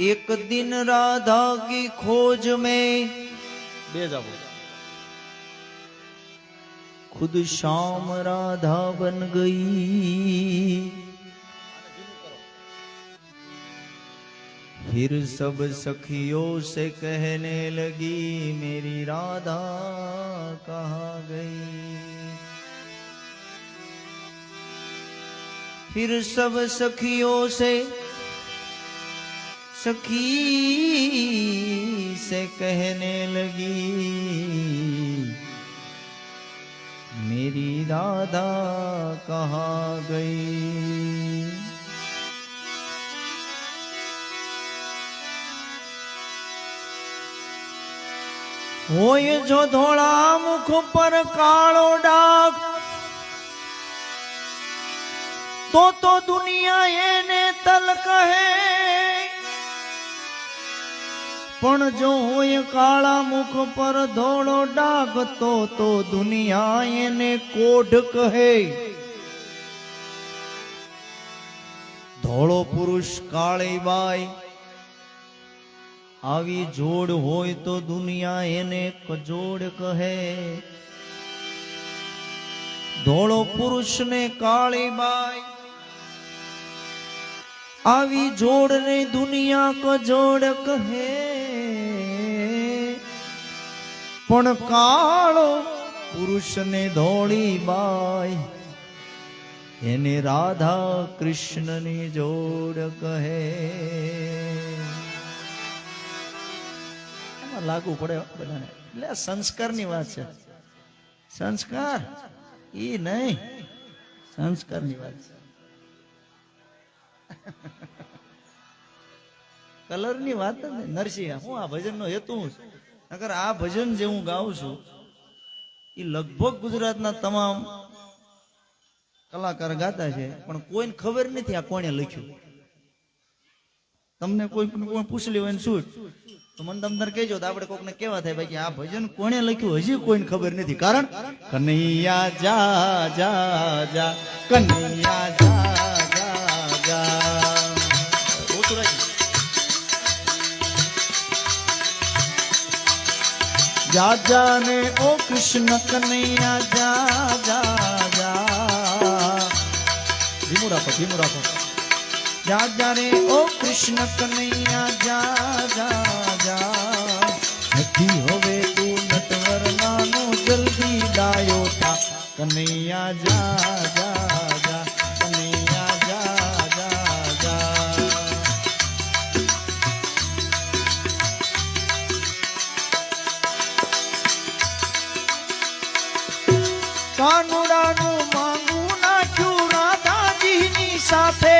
एक दिन राधा की खोज में બે જાવો खुद शाम राधा बन गई। फिर सब सखियों से कहने लगी मेरी राधा कहाँ गई। फिर सब सखियों से कहने लगी मेरी राधा कहाँ गई। होय जो धोला मुख पर कालो डाग तो दुनिया એને તલ કહે। પણ જો હોય કાળા મુખ પર ધોળો ડાઘ તો દુનિયા એને કોઢ કહે। ધોળો પુરુષ કાળી બાઈ આવી જોડ હોય તો દુનિયા એને કજોડ કહે। ધોળો પુરુષ ને કાળી બાઈ આવી જોડ ને દુનિયા કજોડ કહે। પણ કાળો પુરુષ ને ધોળી બાઈ એને રાધા કૃષ્ણ ની જોડ કહે। લાગુ પડે બધાને એટલે સંસ્કારની વાત છે। સંસ્કાર ઈ નહીં સંસ્કારની વાત છે। કલરની વાત ને નરસિંહ હું આ ભજનનો હેતુ અગર આ ભજન જે હું ગાઉં છું એ લગભગ ગુજરાતના તમામ કલાકાર ગાતા છે પણ કોઈને ખબર નથી આ કોણે લખ્યું। તમને કોઈ પૂછલી હોય ને શું તો મને તમને કહેજો તો આપણે કોકને કેવા થાય ભાઈ કે આ ભજન કોણે લખ્યું હજી કોઈને ખબર નથી। કારણ કનૈયા જા જા જા કનૈયા જા જા જા जा जाने ओ कृष्ण कन्हैया जा जा जा धीमू राखो जा जाने ओ कृष्ण कन्हैया जा जा जा नथी होवे तू नटवर नानो जल्दी डायो था कन्हैया जा जा जा कन्हैया जा जा जा કાનુડાનું માંગું નાખ્યું રાધાજીની સાથે।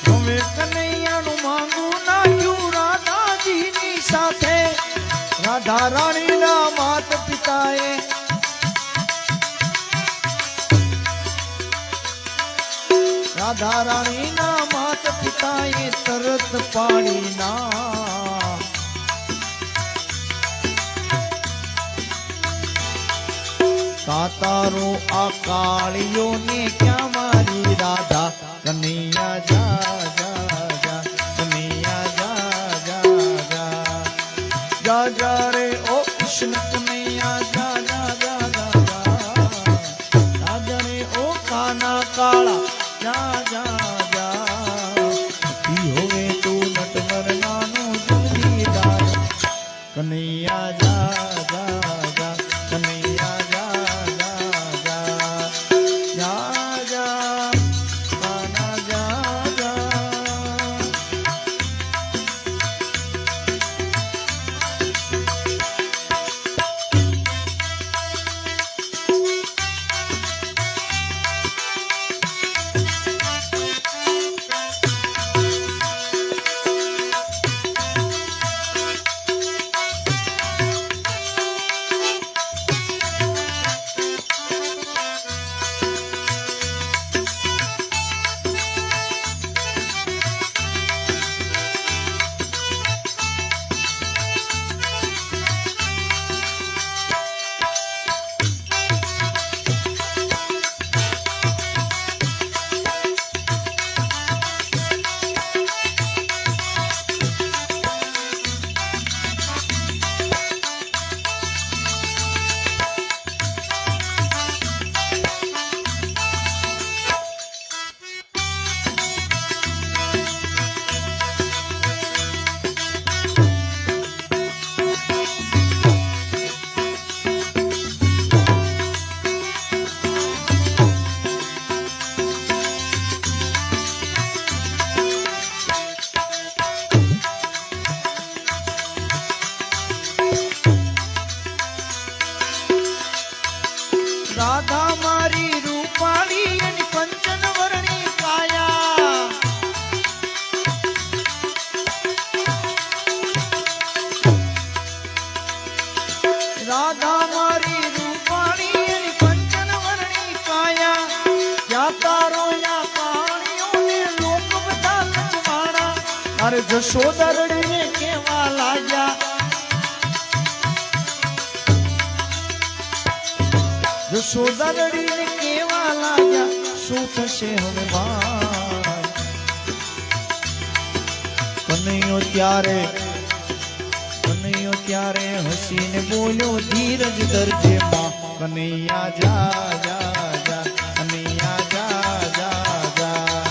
હવે કનૈયાનું માંગું નાખ્યું રાધાજીની સાથે। રાધા રાણીના માત પિતાએ રાધા રાણીના માત પિતાએ તરત પાડી ના तारो आ कालियों ने क्या मारी राधा कन्हैया जा जा जा कन्हैया जा जा जा जा जा रे ओ कृष्ण कन्हैया जा जा जा जा जा जा रे ओ काना काला जा जा जा होवे तू नटवर नानो जल्दीदार कन्हैया जा जा जा कन्हैया जा जा जा जा जा અરે જશોદા રડીને કેવા લાગ્યા, જશોદા રડીને કેવા લાગ્યા, શું થશે હવે ભાઈ? કનૈયો ત્યારે હસીને બોલ્યો, ધીરજ ધરજે માં, કનૈયા જા જા જા, કનૈયા જા જા જા,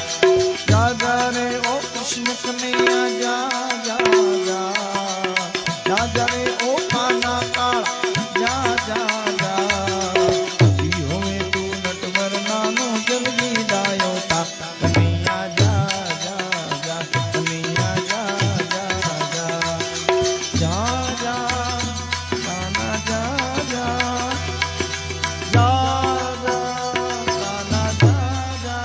જા જા રે ઓ કૃષ્ણ કનૈયા જા જા જા, જા જા રે ઓ કાના કાળા જા જા જા, હવે તું નટવર નાનો જલ્દી ડાયો તા, કનૈયા જા જા જા, કનૈયા જા જા જા, જા જા કાના જા જા, જા જા કાના જા જા.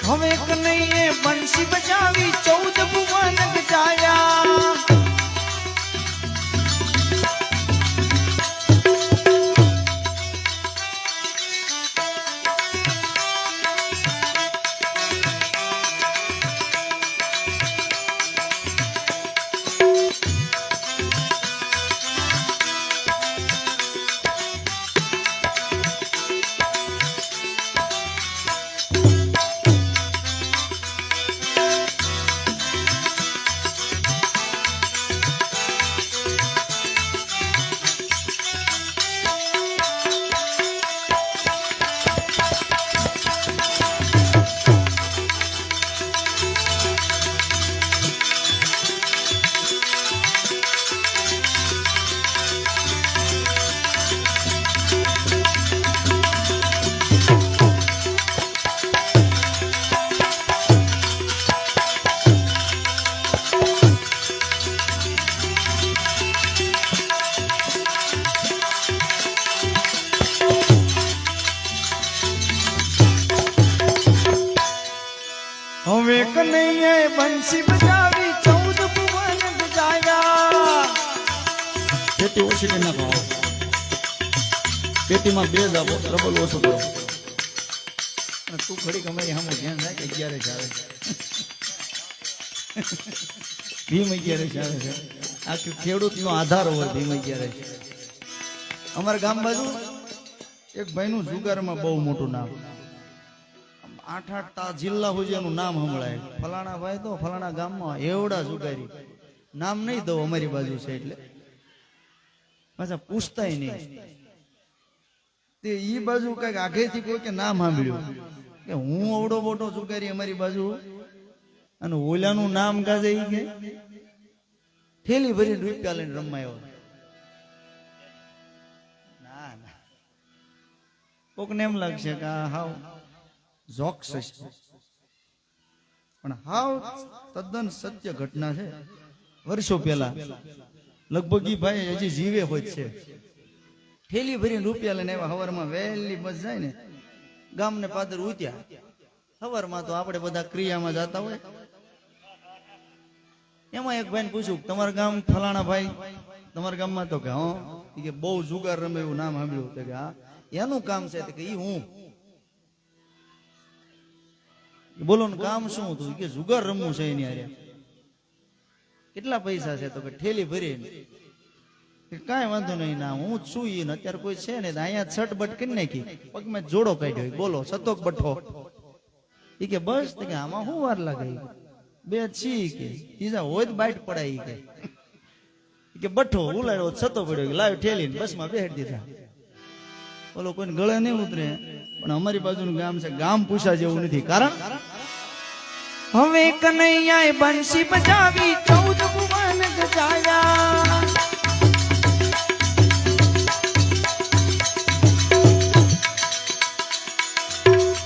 હવે કનૈયે બંસી બજાવી 14 ભુવન ગજાયા, હવે કનૈયે બંસી બજાવી 14 ભુવન ગજાયા. પેટી ઓછી કરી નાખો, પેટીમાં 2 જ આપો, ડબલ ઓછું કરો. અને તું ખડી કમાઈ સામે ધ્યાન થાય કે 11 આવે છે, ભીમ 11 આવે છે. આ ખેડૂતનો આધાર હોય ભીમ 11. અમારા ગામ બાજુ એક ભાઈનું જુગારમાં બહુ મોટું નામ, 8 જિલ્લા સુધી એનું નામ સંભળાય. ફલાણા ભાઈ તો ફલાણા ગામમાં એવડા જુગારી, નામ નહીં દઉં અમારી બાજુ છે એટલે પાછા પૂછતાય નહીં. તે ઈ બાજુ કઈક આગેથી કોઈ કે નામ સાંભળ્યું કે હું અવડો મોટો જુગારી અમારી બાજુ, અને ઓલાનું નામ ગાજે ઈ કે થેલી ભરીને રૂપિયા લઈને રમાયો. ના ના, કોકને એમ લાગશે કે આ હાવ જોક્સ છે, પણ હાવ તદ્દન સત્ય ઘટના છે. વર્ષો પહેલા લગભગ ઈ ભાઈ હજી જીવે હોય છે. થેલી ભરીને રૂપિયા લઈને આવ્યા. હવારમાં વહેલી બસ જાય ને, ગામને પાદર ઉત્યા. સવારમાં તો આપણે બધા ક્રિયામાં જતા હોય. એમાં એક ભાઈને પૂછ્યું, તમારા ગામ ફલાણા ભાઈ, તમારા ગામમાં? તો કે હા. કે બહુ જુગાર રમે એવું નામ સાંભળ્યું. તો કે હા, એનું કામ છે. કે ઈ હું. બોલો ને કામ શું હતું? કે જુગાર રમવું છે એની હારે. કેટલા પૈસા છે? તો કે ઠેલી ભરીને. કાંઈ વાંધો નહીં, ના હું જ છું. ઈ અત્યારે કોઈ છે ને, અહીંયા છટ બટ કરી નાખી, પગમાં જોડો કાઢ્યો. બોલો સતોક બઠો. ઈ કે બસ. કે આમાં શું વાર લાગે? 2 છી કે ત્રીજા હોય બાઈટ પડાય. કે બઠ્ઠો ઉલાડ્યો, છતો પડ્યો, લાવ્યો ઠેલીને બસમાં બેહાડી દીધા. બોલો કોઈને ગળે નહીં ઉતરે. પણ અમારી બાજુનું ગામ છે, ગામ પૂછા જેવું નથી. કારણ હવે કનૈયાએ બંસી બજાવી 14 ભુવન ગજાયા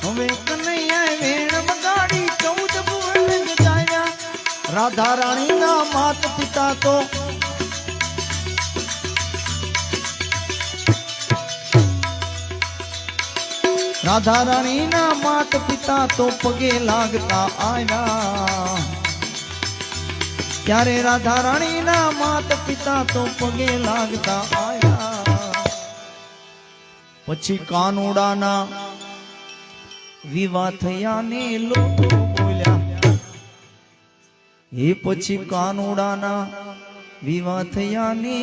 હવે કનૈયાએ વેણ બગાડી 14 ભુવન ગજાયા રાધા રાણીના માત પિતા તો રાધા રાણીના માત પિતા તો પગે લાગતા આવ્યા ત્યારે રાધા રાણીના માત પિતા તો પગે લાગતા આવ્યા પછી કાનુડાના વિવાહ થયા ને લોકો બોલ્યા એ પછી કાનુડાના વિવાહ થયા ને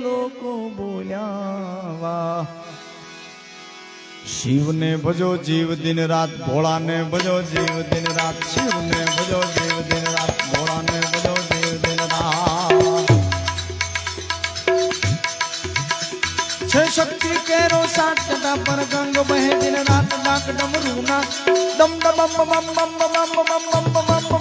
લોકો બોલ્યા વાહ શિવને ભજો જીવ દિન રાત ભોળાને ભજો જીવ દિન રાત શિવને ભજો જીવ દિન રાત ભોળાને ભજો જીવ દિન રાત છે શક્તિ કેરો સાત કદા પર ગંગ બહે દિન રાત ડાક ડમરૂના ડમ ડમ બમ બમ બમ બમ બમ બમ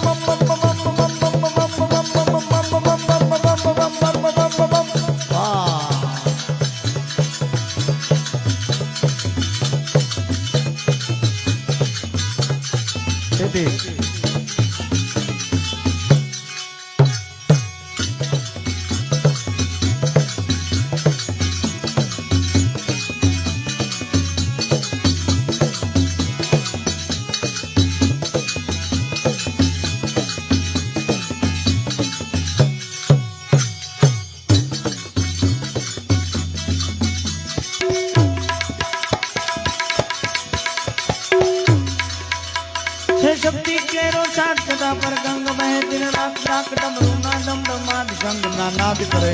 શક્તિ કેરો સાત કદા પર ગંગ બહે દિન રાત રાત ડમરૂના ડમ ડમાદ ગંગના નાદ કરે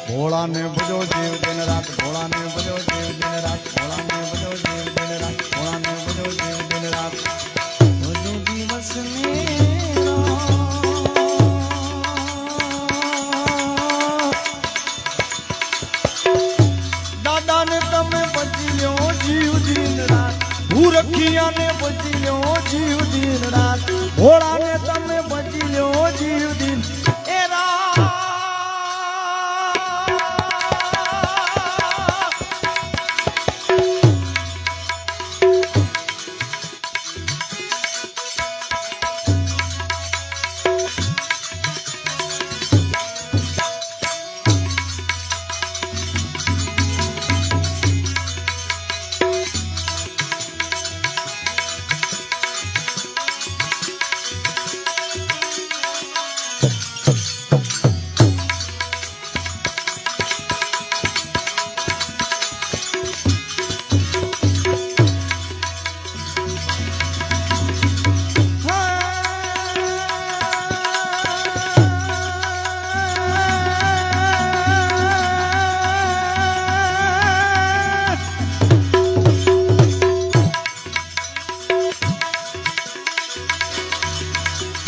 ભોળાને ભજો જીવ દિન રાત ભોળાને ભજો જીવ દિન રાત ભોળાને ભજો જીવ દિન રાત ભોળાને ભજો જીવ દિન રાત ભજો દિવસ ને દાદાને તમે બચી લ્યો જીવ દિન રાત ભૂરખિયાને બચી લ્યો જીવ દિન રાત ભોળાને તમે બચી લ્યો જીવ દિન એ રાત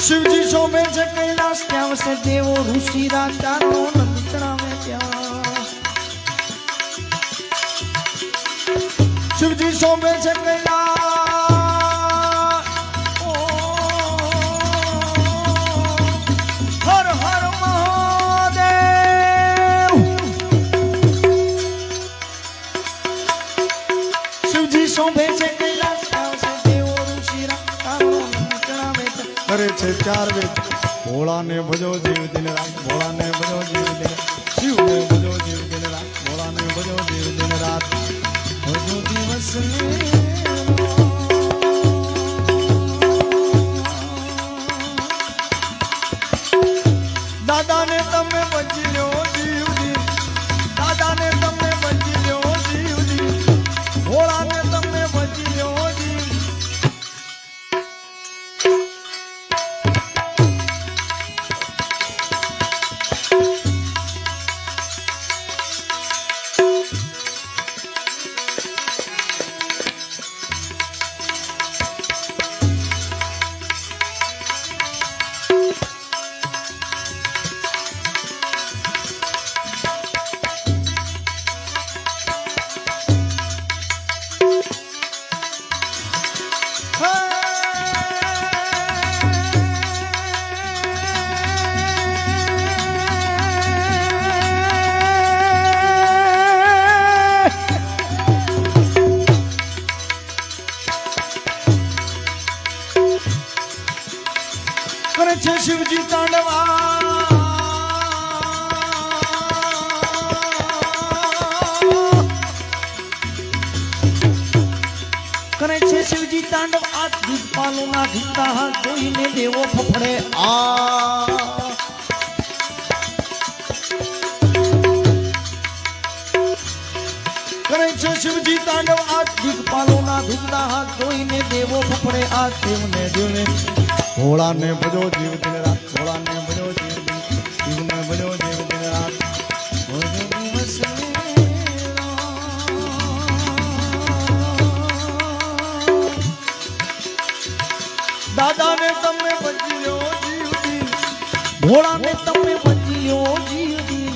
શિવજી શોભે છે કૈલાસ ત્યાં વસે દેવો ઋષિ રાજાનો નંદ ચડાવે ત્યાં શિવજી શોભે છે કૈલાસ હર હર મહાદેવ શિવજી શોભે છે કૈલાસ ત્યાં વસે દેવો ઋષિ રાજાનો નંદ ચડાવે કરે છે ચાર વેદ ભોળાને ભજો જીવ દિન રાત ભોળાને ભજો જીવ દિન શિવને ભજો જીવ દિન રાત ભોળાને ભજો જીવ દિન રાત ભજો દિવસ દાદાને તમે બચી લ્યો જીવ દિન દાદાને તમે બચી લ્યો જીવ દિન ભોળાને તમે બચી લ્યો જીવ કરે છે શિવજી તાંડવા કરે છે શિવજી તાંડવ આ દીપાલો ના ધીતા હાથ જોઈને દેવો ફફડે આ કરે છે શિવજી તાંડવ આ દીપાલો ના ધીતા હાથ જોઈને દેવો ફફડે આ દેવને જોઈને ભોળાને ભજો જીવ દિન રાત ભોળાને ભજો જીવને ભજો જીવ દિન રાત ભજો દિવસ દાદાને તમે બચી જીવજી ભોળાને તમે બચી જીવજી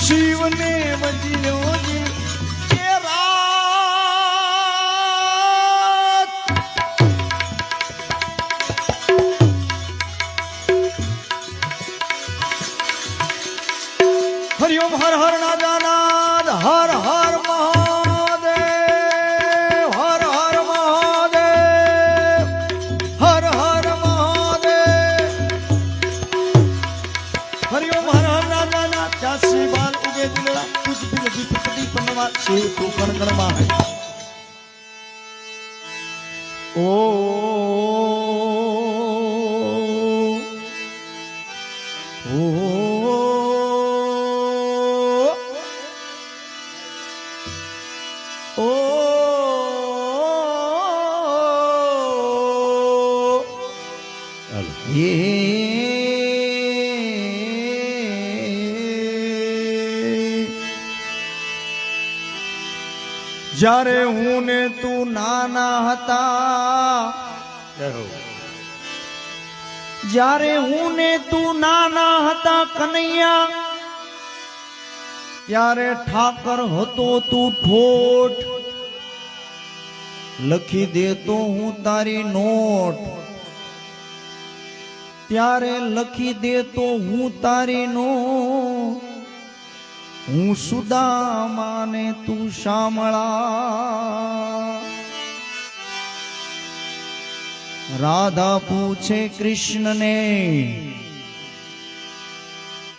શિવને બચી જીવ એ રાત હરિઓમ હર હર નાદાનાદ હર હર મહાદેવ હર હર મહાદેવ હર હર મહાદેવ હરિઓમ હર હર નાદાનાદ ચાસી બાલ ઉગે દિલડા તુજ બિન દીપતિ પનવા શિવ તું કણ કણમાં હૈ ઓ જ્યારે હું ને તું નાના હતા જ્યારે હું ને તું નાના હતા કનૈયા ત્યારે ઠાકર હતો તું ઠોઠ લખી દેતો હું તારી નોટ ત્યારે લખી દેતો હું તારી નોટ હું સુદામાને તું શામળા રાધા પૂછે કૃષ્ણને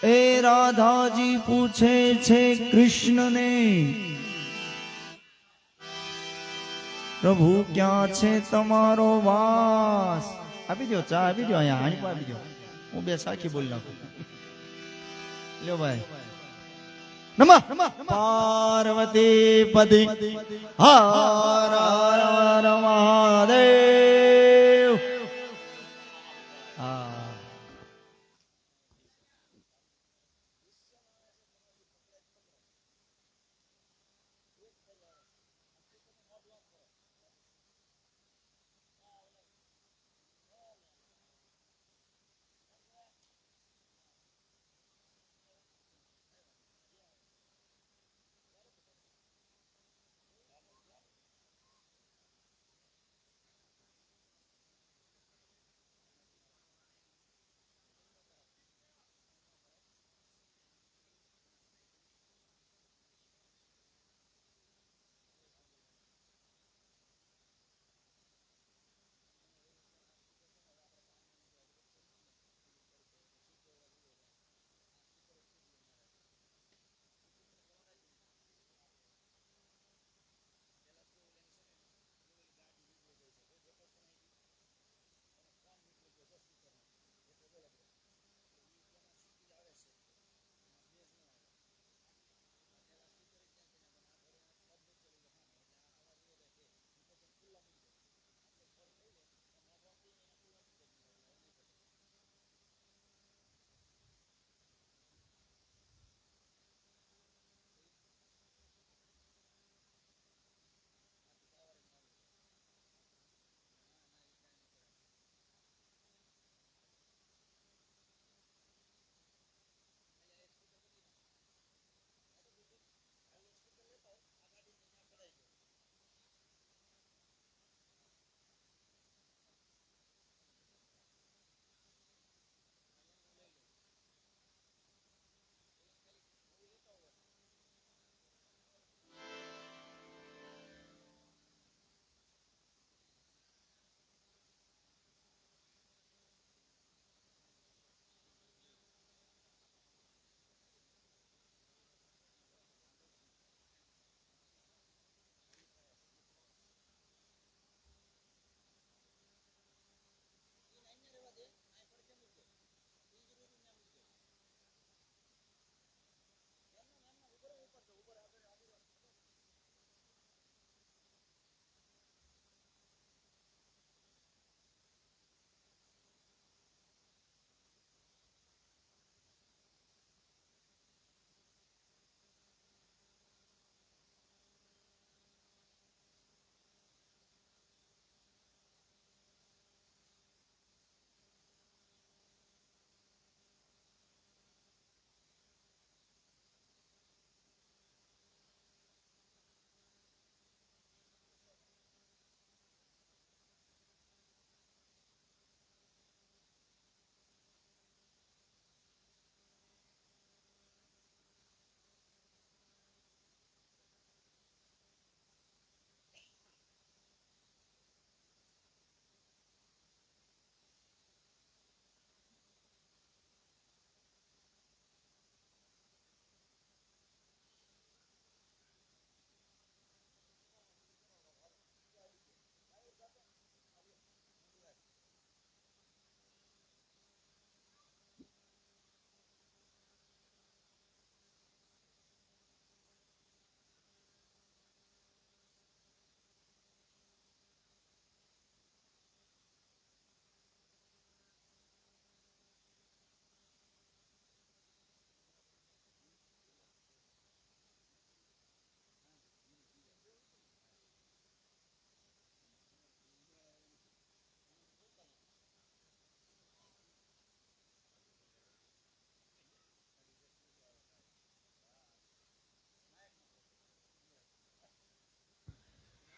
એ રાધાજી પૂછે છે કૃષ્ણને પ્રભુ ક્યાં છે તમારો વાસ આપી દો ચા આપી દો અહીંયા હાણી આપી દો હું બે સાખી બોલી નાખું લ્યો ભાઈ નમઃ પાર્વતી પતિ હર હર મહાદેવ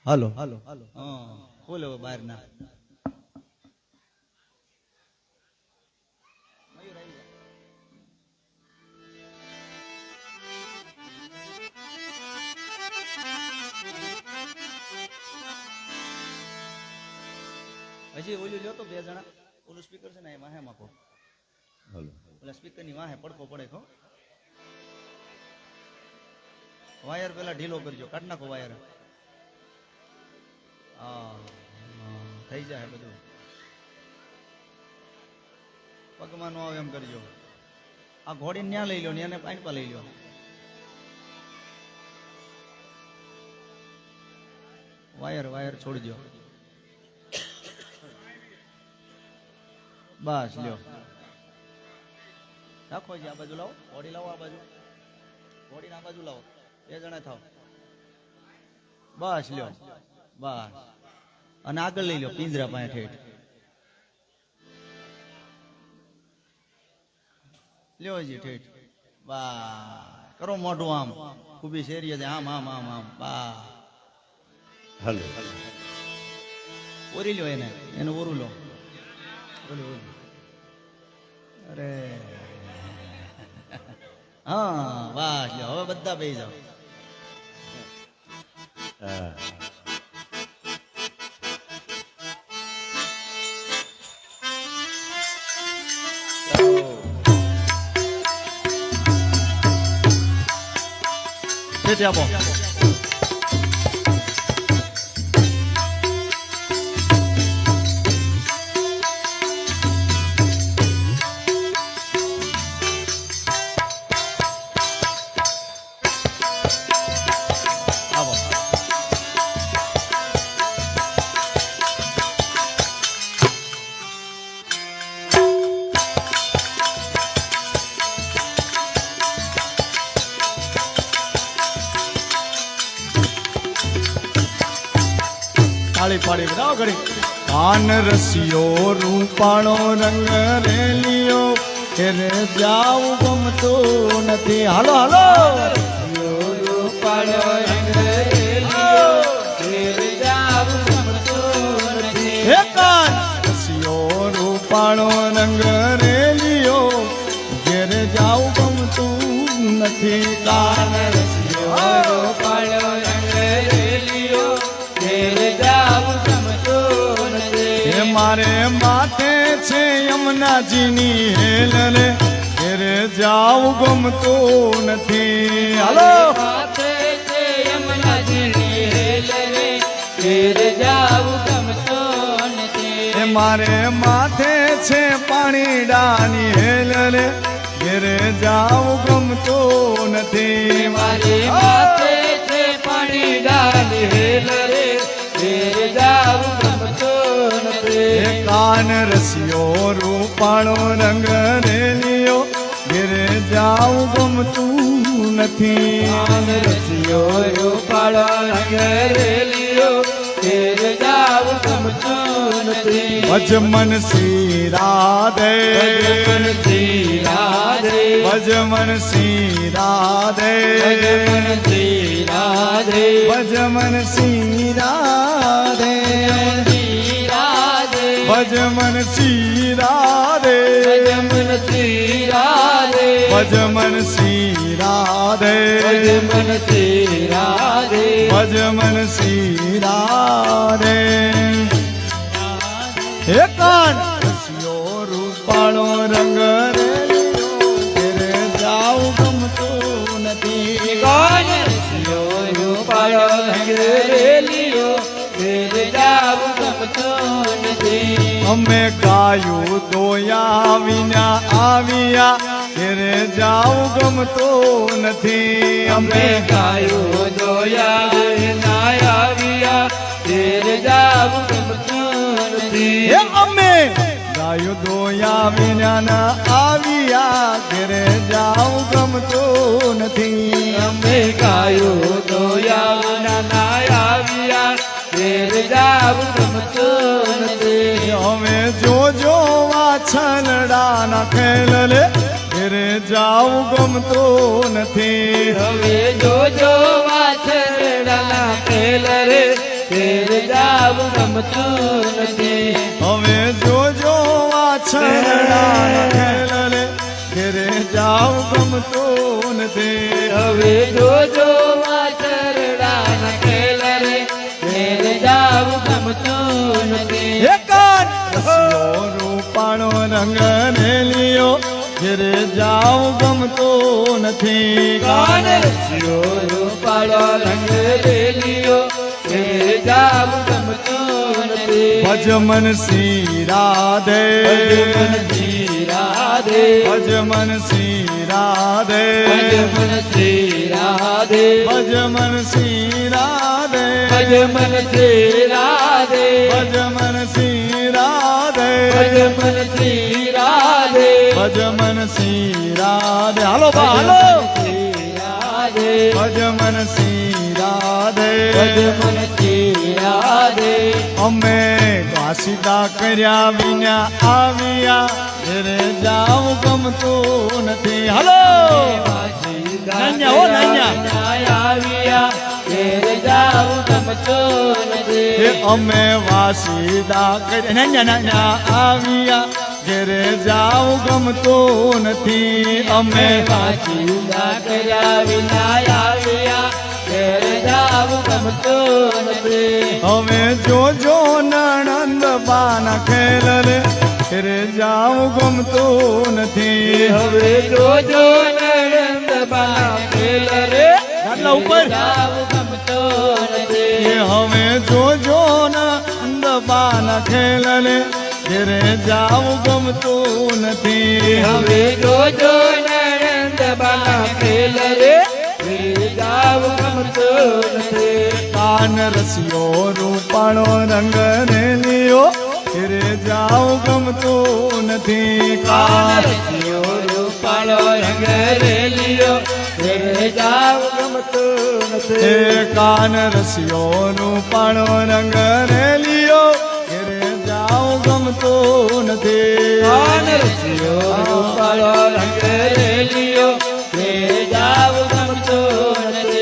હાલો બોલો બહાર ના હજી ઓલું લ્યો તો બે જણા ઓલું સ્પીકર છે ને એ વાહે માકો ઓલા સ્પીકર ની વાહે પડકો પડે ખો વાયર પેલા ઢીલો કરજો કાઢ નાખો વાયર હા થઈ જાય બધું પગમાં નો આવે એમ કરજો આ ઘોડીને ન્યા લઈ લો ને એને પાણી પા લઈ લો વાયર છોડજો બસ લ્યો રાખો આ બાજુ લાવો ઘોડી લાવો આ બાજુ ઘોડીને આ બાજુ લાવો બે જણા થાવ બસ લ્યો બસ અને આગળ લઈ લો પિંજરા પાસે ઠેઠ લ્યો જી ઠેઠ બા કરો મોઢું આમ ખૂબી શેરીએ આમ આમ આમ આમ બા હાલો ઓરી લ્યો એને ઓરું લો અરે હા બસ લ્યો હવે બધા બેસી જાઓ હા ઠેઠ આપો તાળી પાડી બતાવો ઘડી કાન રસિયો રૂપાળો રંગ રેલિયો એને જાવ ગમતો નથી હાલો હાલો રૂપાળો રંગ રેલિયો ઘેર જાવ ગમતો નથી હે કાન રસિયો રૂપાળો રંગ રેલિયો ઘેર જાવ ગમતું નથી કાન રસિયો રૂપાળો રંગ રેલિયો ઘેર જાવ ગમતો નથી હે મારે માથે છે યમુનાજીની હેલ રે ઘેર જાવ ગમતો નથી હાલો માથે છે યમુનાજીની હેલ રે ઘેર જાવ ગમતો નથી હે મારે માથે છે પાણીડાની હેલ રે ઘેર જાવ ગમતો નથી મારી માથે છે પાણી ડાલી હેલ રે ઘેર જાવ ગમતો નથી હે કાન રસિયો રૂપાળો રંગ રેલિયો ઘેર જાવ ગમતું નથી કાન રસિયો રૂપાળો રંગ રેલિયો ઘેર જાવ ગમતો નથી ભજમન શ્રી રાધે ભજમન શ્રી રાધે ભજમન શ્રી રાધે ભજમન શ્રી રાધે ભજમન શ્રી રાધે શ્રી રાધે ભજમન શ્રી રાધે ભજમન શ્રી રાધે ભજમન શ્રી રાધે ભજમન શ્રી રાધે ભજમન શ્રી રાધે હે કાન રસિયો રૂપાળો રંગ રેલિયો ઘેર જાવ ગમતો નથી કાન રસિયો રૂપાળો રંગ રેલિયો ઘેર જાવ ગમતો નથી અમે ગાયું દોયા વિના આવ્યા ઘેર જાવ ગમતો નથી અમે ગાયો દોયા ના આવ્યા ઘેર જાવ ગમતો નથી હે અમે ગાયું દોયા વિના ના આવ્યા ઘેર જાવ ગમતો નથી અમે ગાયો દોયા ના આવ્યા ઘેર જાવ ગમતો નથી અમે જોજો વાછલડા ના ખેલ લે ઘેર જાવ ગમતો નથી હવે જોજો વાછરડાના ખેલ રે ઘેર જાવું ગમતું નથી. હવે જોજો વાછરડાના ખેલ રે ઘેરે જાવ ગમતું નથી. હવે જોજો વાછરડાના ખેલ રે ઘેર જાવું ગમતું નથી. રસિયો રૂપાળો રંગ રેલિયો ઘેરે જાવ ગમતું નથી. કાન રસિયો રૂપાળો રંગ રેલિયો ઘેર જાવું ગમતું નથી. ભજમન શ્રી રાધે ભજમન શ્રી રાધે ભજમન શ્રી રાધે ભજમન શ્રી રાધે ભજમન શ્રી રાધે ભજમન શ્રી રાધે ભજમન શ્રી રાધે ભજમન શ્રી રાધે ભજમન શ્રી રાધે હાલો બા હાલો શ્રી રાધે ભજમન શ્રી રાધે ભજમન શ્રી રાધે અમે વાસીદા કર્યા વિના આવ્યા ઘેરે જાવ ગમતું નથી. હાલો નાન્યા, હો નાન્યા. આવ્યા ઘેર જાવું ગમતું હે નથી. અમે વાસીદા કર્યા નાન્યા નાન્યા આવ્યા ઘેરે જાવ ગમતું નથી. અમે વાંચીદા કર્યા વિના આવ્યા ઘેર જાવું ગમતું નથી. હવે જોજો નણંદ બાના ખેલ રે ઘેરે જાવ ગમતું નથી. હવે જોજો નણંદ બા ખેલ રે ગાદલા ઉપર. જાવું ગમતું નથી. હવે જોજો નંદ બાના ખેલ રે ઘેરે જાવ ગમતું નથી. હવે જોજો નણંદ બા ખેલ રે ઘેર જાવું ગમતું નથી. કાન રસિયો રૂપાળો રંગ રેલિયો ઘેરે જાવ ગમતું નથી. કાન રસિયો રૂપાળો રંગ રેલિયો ઘેર જાવું ગમતું નથી. હે કાન રસિયો રૂપાળો રંગ રેલિયો ઘેરે જાવ ગમતું નથી. કાન રસિયો રૂપાળો રંગ રેલિયો ઘેર જાવું ગમતું નથી.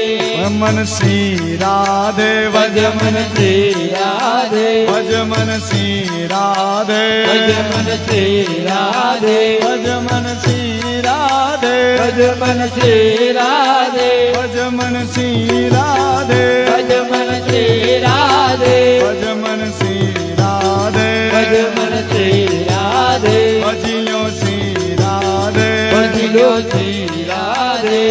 મન શ્રી રાધે ભજમન શ્રી રાધે ભજમન શ્રી રાધે ભજમન શ્રી રાધે ભજમન શ્રી રાધે ભજમન શ્રી રાધે ભજમન શ્રી રાધે ભજમન શ્રી રાધે ભજમન શ્રી રાધે ભજમન શ્રી રાધે ભજિયો શ્રી રાધે ભજલો શ્રી રાધે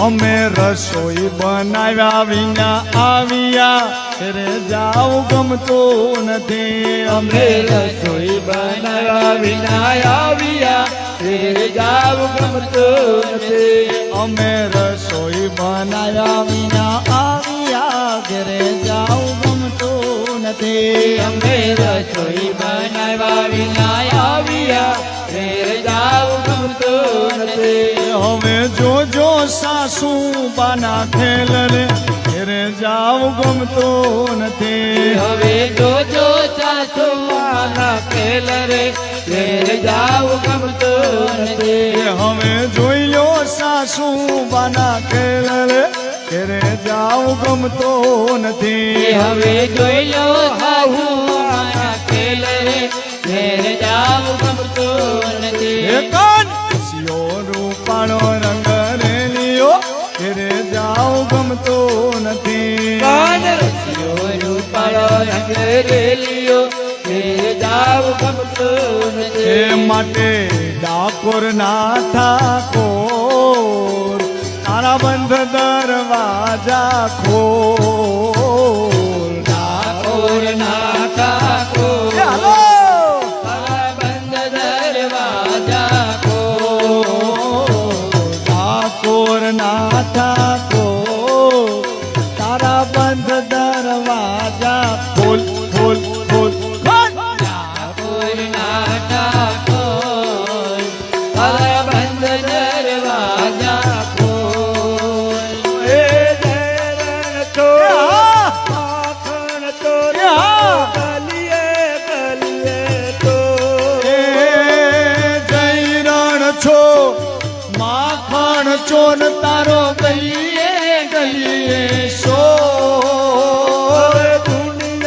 અમે રસોઈ બનાવ્યા વિના આવ્યા ઘરે જાવ ગમતું નથી. અમે રસોઈ બનાવ્યા વિના આવ્યા ઘેર જાવું ગમતું નથી. અમે રસોઈ બનાવ્યા વિના આવ્યા ઘરે જાવ ગમતું નથી. અમે રસોઈ બનાવ્યા વિના આવ્યા ઘેર જાવું ગમતું નથી. હવે જોજો સાસુ બાના ખેલ રે ઘરે જાવ ગમતું નથી. હવે જોજો સાસુ માના ખેલ રે ઘેર જાવું ગમતું નથી. હવે જોઈ લો સાસુ બાના ખેલ રે ઘરે જાવ ગમતું નથી. હવે જોઈ લો હાહુ માના ખેલ રે ઘેર જાવું ગમતું નથી. સિયો રૂપાળો રંગ રેલિયો ઘરે જાવ ગમતું નથી. કાન રસિયો રૂપાળો રંગ રેલિયો ઘેર જાવું ગમતું એ નથી. માટે ડાકોર ના ઠાકોર તારા બંધ દરવાજા ખોલ. ઠાકોર ના ઠાકોર હાલો તારા બંધ દરવાજા ખોલ. ઠાકોર ના ઠાકોર તારા બંધ દરવાજા ખોલ ખોલ ખોલ ખોલ. ઠાકોર ના ઠાકોર તારા બંધ દરવાજા ખોલ. એ ધરણ તો માખણ તો ગલીએ ગલીએ તો એ જૈરણ છો માખણ છો ને તારો ગલીએ ગલીએ શો. દુનિયા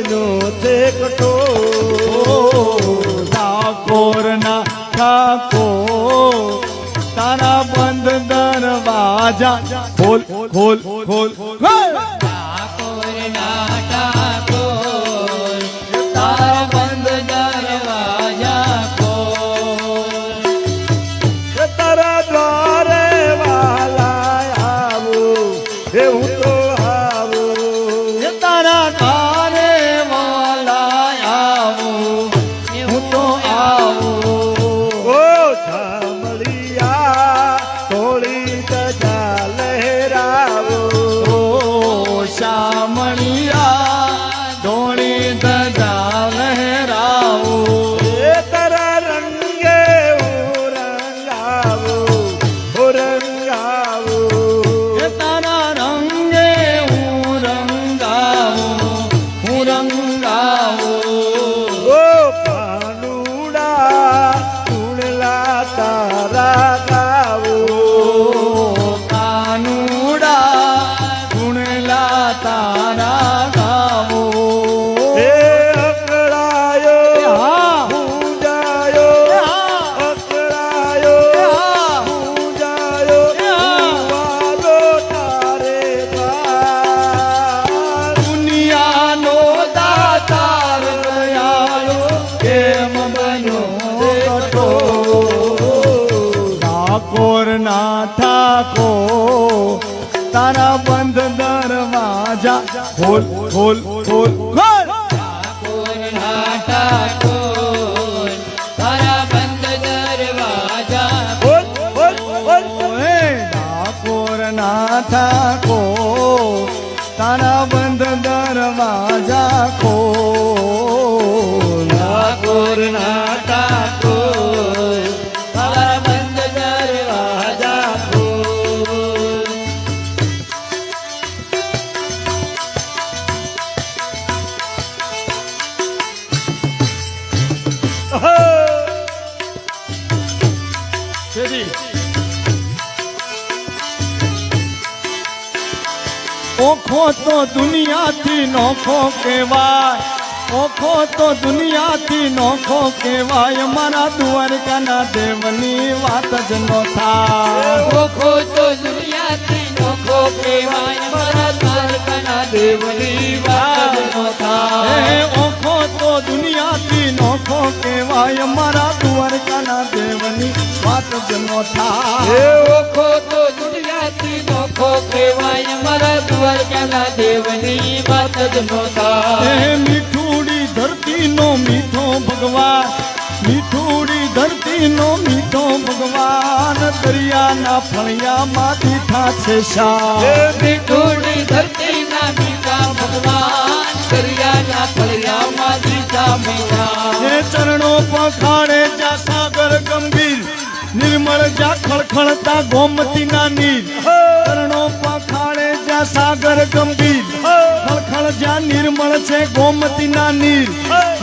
બન્યો છે કઠોર ઠાકોરના ઠાકોર તારા બંધ દરવાજા ખોલ ખોલ ખોલ ખોલ ઠાકોરના ઠાકોર તારા બંધ દરવાજા ખોલ. તારા દ્વારે વાલા આવું એવું તો આવું તારા ઘરે વાલા આવું હું તો આવું ઓ સાંભળિયા થોડી ધજા લહેરાવો ઓ શામળિયા ધોળી ધજા લહેરાવું એ તારા રંગે હું રંગાવું એ તારા રંગે હું રંગાવું ઓ પાનુડા ચૂડલા તારા ગાવું કાનુડા ગુણલા તારા ગાવો હે અકળાયો હા. પૂજાયો હા. અકળાયો હા. પૂજાયો હા. વાલો તારે બાર દુનિયાનો દાતાર દયાળો કેમ બન્યો કઠોર ઠાકોર ના ઠાકોર તારા બંધ દરવાજા ખોલ ખોલ ખોલ ખોલ ઠાકોરના ઠાકોર તારા બંધ દરવાજા બોલ બોલ બોલ ઓએ ઠાકોર ના ઠાકોર તારા બંધ દરવાજા ખોલ ઠાકોરના ઠાકોર તારા બંધ દરવાજા ખોલ. ઓખો તો દુનિયાથી નોખો કહેવાય ઓખો તો દુનિયાથી નોખો કહેવાય મારા દ્વારકાના દેવની વાત જ ન થાય ઓખો તો દુનિયાથી નોખો કહેવાય મારા દ્વારકાના દેવની વાત જ ન થાય. એ ઓખો તો દુનિયાથી નોખો કહેવાય મારા દ્વારકાના દેવની વાત જ ન થાય ઓખો તો દુનિયાથી નોખો કહેવાય મારા દ્વારકાના દેવની વાત જ ન થાય. એ મીઠુડી ધરતીનો મીઠો ભગવાન મીઠુડી ધરતીનો મીઠો ભગવાન દરિયાના ફળિયામાં દીઠા છે શા મીઠુડી ધરતીના મીઠા ભગવાન દરિયાના ફળિયામાં દીઠા મીઠા. એ ચરણો પખાડે જા સાગર ગંભીર નિર્મળ જા ખળખળતા ગોમતીના નીર ચરણો પખાડે જા સાગર ગંભીર ખળખળ જા નિર્મળ છે ગોમતીના નીર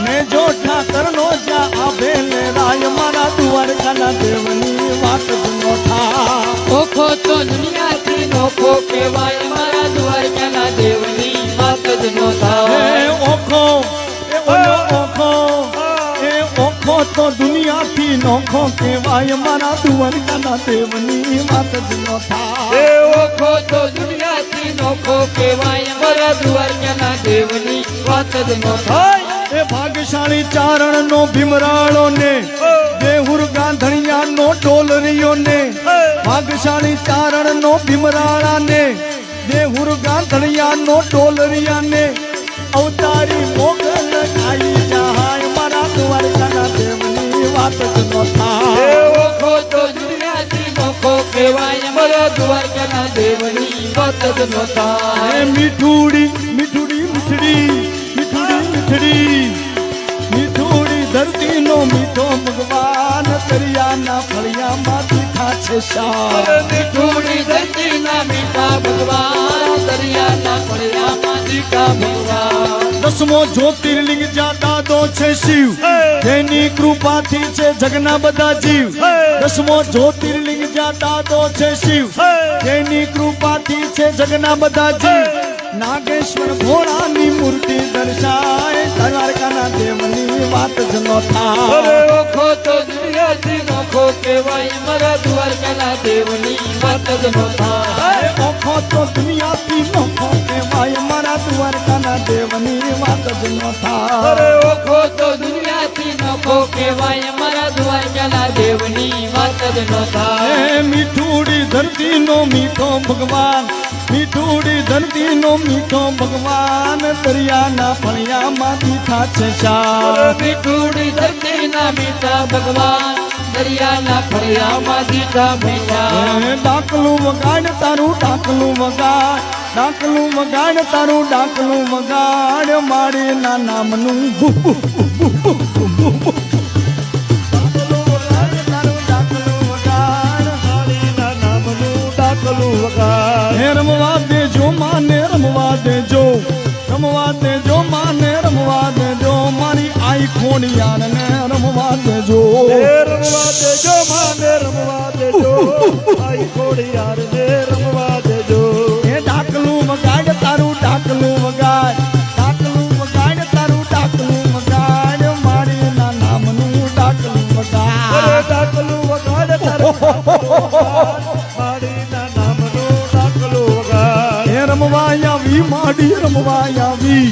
ને જો ઠાકરનો જા આભેલે રાય મારા દ્વારકાના દેવની વાત જ ન થા ઓખો તો દુનિયાથી નોખો કહેવાય મારા દ્વારકાના દેવની વાત જ ન એ થાય. ઓખો એ ઓલો ઓખો એ ઓખો તો દુનિયાથી નોખો કહેવાય મારા દ્વારકાના દેવની વાત જ ન થા ઓખો તો દુનિયાથી નોખો કહેવાય મારા દ્વારકાના દેવની વાત જ ન થાય. એ ભાગ્યશાળી ચારણ નો ભીમરાળો ને દેહુર ગાંધણિયા નો ડોલરીઓ ને ભાગ્યશાળી ચારણ નો ભીમરાળા ને દેહુર ગાંધણિયા નો ડોલરિયા ને અવતારી મોગલ ખાઈ જાય મારા દ્વારકાના દેવની વાત જ ન થાય ઓખો તો દુનિયાથી નોખો કહેવાય મારા દ્વારકાના દેવની વાત જ ન થાય. એ મીઠુડી મીઠુડી મીઠડી મીઠુડી મીઠડી મીઠુડી ધરતીનો મીઠો ભગવાન દરિયાના ફળિયામાં દીઠા છે શા મીઠુડી ધરતીના મીઠા ભગવાન દરિયાના ફળિયામાં દીઠા ભગવાન. દસમો જ્યોતિર્લિંગ જ્યાં દાદો છે શિવ તેની કૃપાથી છે જગના બધા જીવ દસમો જ્યોતિર્લિંગ જ્યાં દાદો છે શિવ તેની કૃપાથી છે જગના બધા જીવ નાગેશ્વર ભોળાની મૂર્તિ દર્શાય દ્વારકાના દેવની વાત જ ન થાય અરે ઓખો તો દુનિયાથી નોખો કહેવાય મારા દ્વારકાના દેવની વાત જ ન થાય ઓખો તો દુનિયાથી નોખો કહેવાય મારા દ્વારકાના દેવની વાત જ ન થાય અરે ઓખો તો દુનિયાથી નોખો કહેવાય મારા દ્વારકાના દેવની વાત જ ન થાય હે મીઠુડી ધરતીનો મીઠો ભગવાન મીઠુડી ધરતીનો મીઠો ભગવાન દરિયાના ફળિયામાંથી થાશે શા મીઠુડી ધરતીના મીઠા ભગવાન દરિયાના ફળિયામાં દીઠા મીઠા ડાકલું વગાડ તારું ડાકલું વગાડ ડાકલું વગાડ તારું ડાકલું વગાડ માળીના નામનું ડાકલું વગાડ તારું ડાકલું વગાડ માળીના નામનું ડાકલું વગાડ હે રમવા દેજો માને રમવા દેજો રમવા દેજો માને રમવા દેજો મારી આઈ ખોડિયારને રમવા દેજો હે રમવા દેજો માને રમવા દેજો આઈ ખોડિયારને રમવા દેજો હે ડાકલું વગાડ તારું ડાકલું વગાડ ડાકલું વગાડ તારું ડાકલું વગાડ મારીના નામનું ડાકલું અરે વગાડ ડાકલું વગાડ તારું માળીના નામનું ડાકલું વગાડ હે રમવા આવી માડી રમવા આવી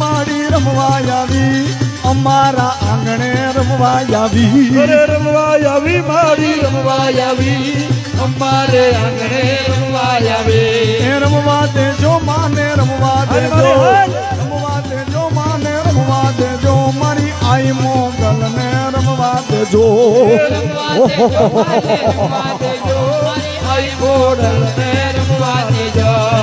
માડી રમવા આવી અમારા આંગણે રમવા આવી અરે રમવા આવી માળી રમવા આવી અમારે આંગણે રમવા આવી હે રમવા દેજો માને રમવા દેજો રમવા દેજો માને રમવા દેજો મારી આઈ મોગલને રમવા દેજો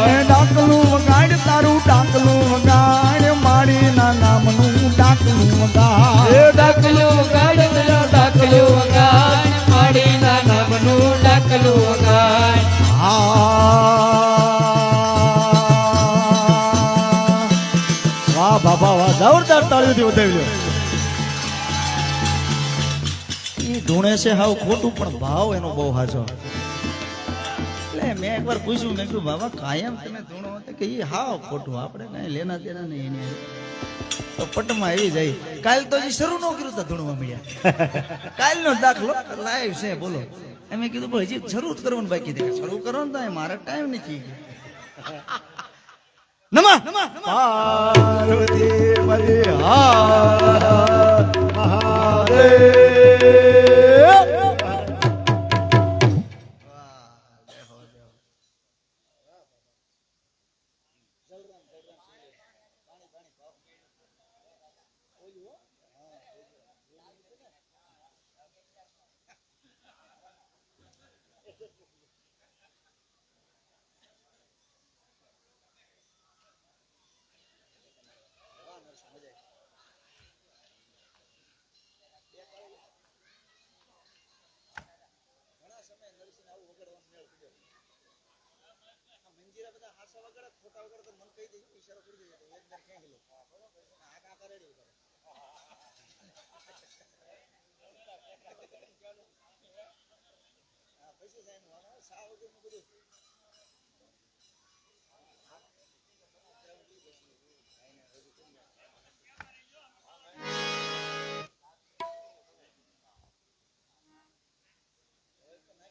હે ડાકલું વગાડ તારું ડાકલું વગાડ માળીના નામનું ડાકલું વગાડ હે ડાકલું વગાડ ડાકલું વગાડ માડીના નામનું ડાકલું વગાડ વાહ બાબા વાહ જોરદાર તાળીઓથી વધાવી લો ઈ ધૂણે છે હાવ ખોટું પણ ભાવ એનો બહુ હાજો એટલે મેં એકવાર પૂછ્યું મેં કીધું બાબા કાયમ તમે ધૂણો હતો કે ઈ હાવ ખોટું આપણે કઈ લેના દેના નહીં એને તો પટમાં આવી જાય કાલ તો હજી શરૂ ન કર્યું તો ધૂણવા મળ્યા કાલનો દાખલો લાઈવ છે બોલો એમ કીધું ભાઈ હજી શરૂ જ કરવાનું બાકી છે શરૂ કરવાનું તો મારા ટાઈમ નથી નમઃ પાર્વતી પતિ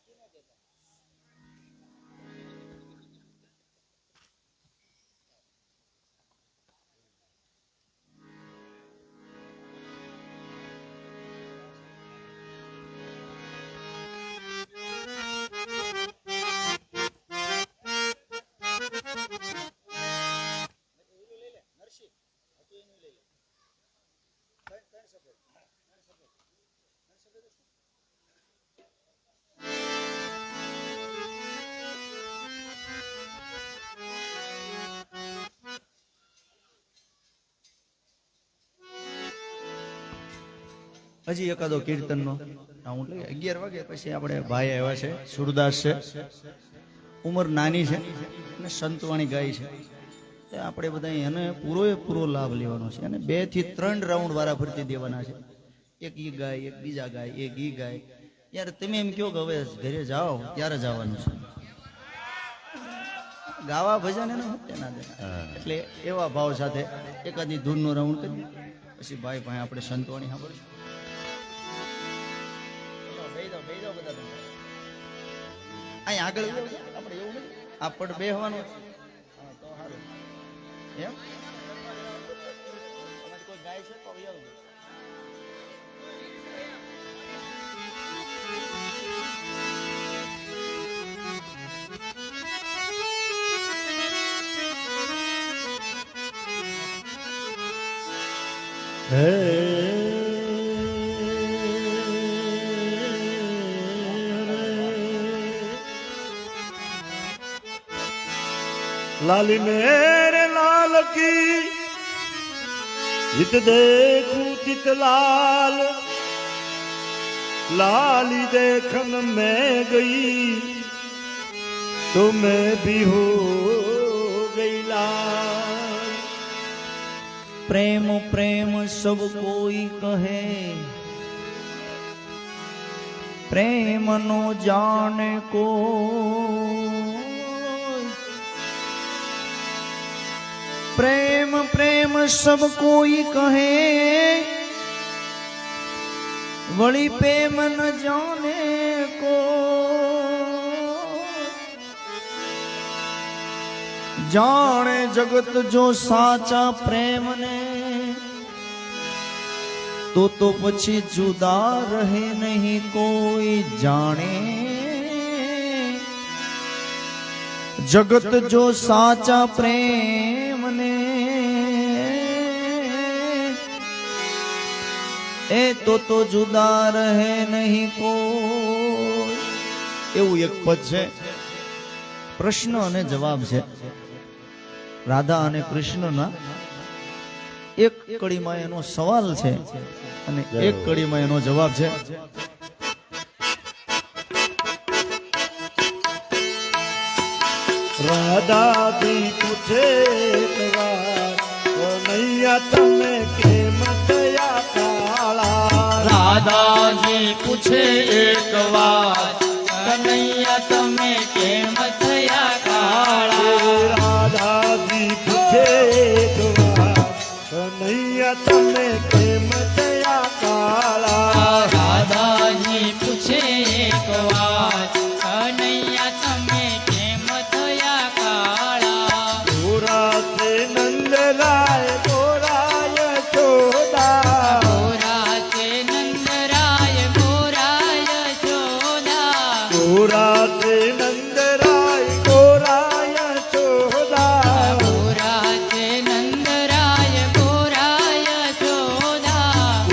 મહાદેવ હજી એકાદો કીર્તનનો રાઉન્ડ લઈએ 11 વાગે પછી આપણે ભાઈ આવ્યા છે સુરદાસ છે ઉંમર નાની છે અને સંતવાણી ગાય છે તે આપણે બધા એને પૂરો લાભ લેવાનો છે અને 2 થી 3 રાઉન્ડ વારા ફરતી દેવાના છે એક ઈ ગાય એક બીજા ગાય એક ઈ ગાય યાર તમે એમ કહો કે હવે ઘરે જાઓ ત્યારે જવાનું છે ગાવા ભજન એને હત્યા ના દે. એટલે એવા ભાવ સાથે એકાદી ધૂનનો રાઉન્ડ કરી પછી ભાઈ પાસે આપણે સંતવાણી સાંભળશું. બેહી જાઓ બધા તમે. અહીં આગળ બેહો, આપણે એવું નહીં આ પડ બેહવાનું છે. હા, તો સારું. એમ અમારે કોઈ ગાય છે તો આવી આવજો. लाली मेरे लाल की जित देखूं तित लाल लाली देखन मैं गई तो मैं भी हो गई लाल प्रेम प्रेम सब कोई कहे प्रेम नो जाने को प्रेम प्रेम सब कोई कहे वળી प्रेम न जाने को जाने जगत जो साचा प्रेम ने तो પછી जुदा रहे नहीं कोई जाने जगत जो साचा प्रेम ने ए तो जुदा रहे नहीं कोई. એવું એક પદ છે, પ્રશ્ન અને જવાબ છે. રાધા અને કૃષ્ણના એક કડીમાં એનો સવાલ છે અને એક કડીમાં એનો જવાબ છે. राधा दी पूछे कन्हैया तमे केम थया काला રાધાજી પૂછે એક વાત કનૈયા તમે કેમ થયા કાળા राधा दी पूछे कन्हैया तमे केम थया काला રાધાજી પૂછે એક વાત કનૈયા તમે કેમ થયા કાળા गोरा से नंद राय गोरा यशोदा ગોરા છે નંદરાય ગોરા યશોદા गोरा से नंद राय गोरा यशोदा ગોરા છે નંદરાય ગોરા યશોદા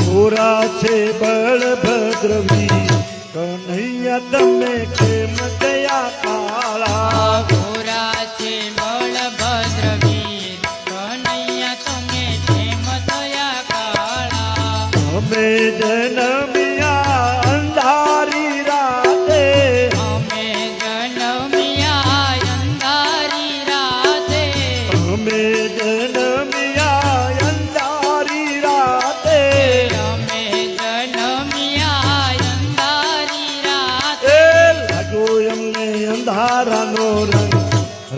गोरा छे बलभद्रवी कन्हैया तमे केम थया काला ગોરા છે બળભદ્રવીર કનૈયા તમે કેમ થયા કાળા हमे जनमिया अंधारी राते અમે જન્મ્યા અંધારી રાતે हमे जनमिया अंधारी राते અમે જન્મ્યા અંધારી રાતે ए लागो अમને अंधारानो रंग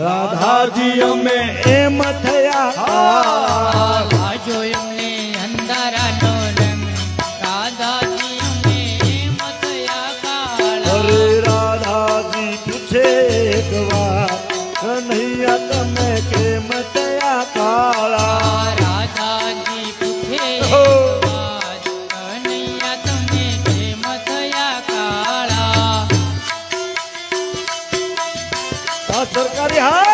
राधाजी अमे एम थया काला આજો એમને અંધારાનો રંગ રાધાજી અમે એમ થયા કાળા अरे राधाजी पूछे एक बार कन्हैया तमे केम थया काला રાધાજી પૂછે હો. એક વાત કનૈયા તમે કેમ થયા કાળા આ સરકારી હા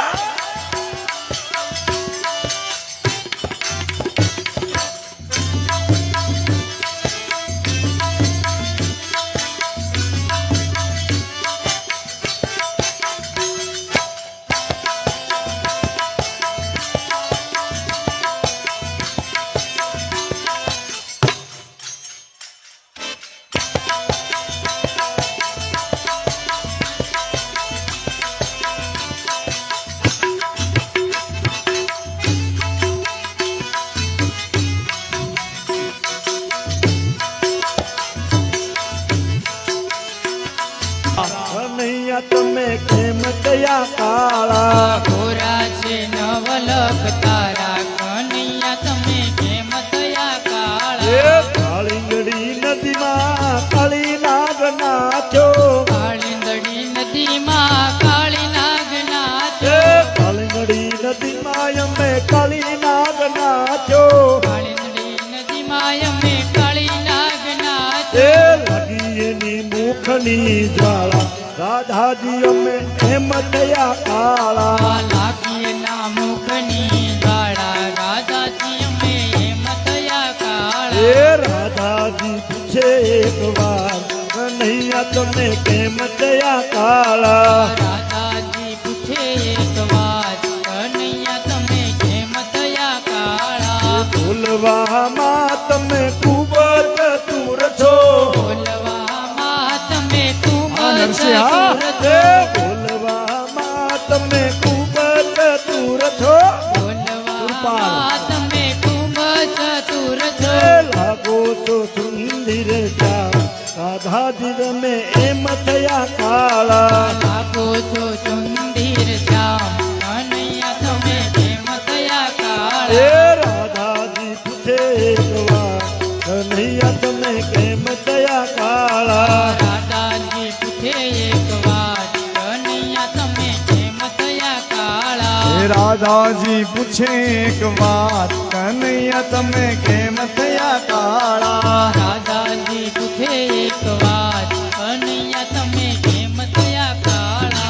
અગ્નિની જ્વાળા રાધાજી અમે એમ થયા કાળા લાગીએ ના મુખની ગાળા રાધાજી અમે એમ થયા કાળા એ રાધાજી પૂછે એક વાર કનૈયા તમે કેમ થયા કાળા રાધાજી પૂછે એક વાત કનૈયા તમે કેમ થયા કાળા બોલવામાં તમે ખૂબ ચતુર છો બોલવામાં તમે ખૂબ નરસિંહ, હા. ચતુર એ છો બોલવામાં તમે ખૂબ ચતુર છો બોલવામાં તમે ખૂબ ચતુર છો એ લાગો છો સુંદર શ્યામ રાધાજી તમે એમ થયા કાળા લાગો છો ચુંદીર શ્યામ કનૈયા તમે કેમ થયા એ કાળા રાધાજી પૂછે એક વાર કનૈયા તમે કેમ થયા કાળા રાધાજી પૂછે એક વાત કનૈયા તમે કેમ થયા કાળા રાધાજી પૂછે એક વાત કનૈયા તમે કેમ થયા કાળા રાધાજી પૂછે એક વાત કનૈયા તમે કેમ થયા કાળા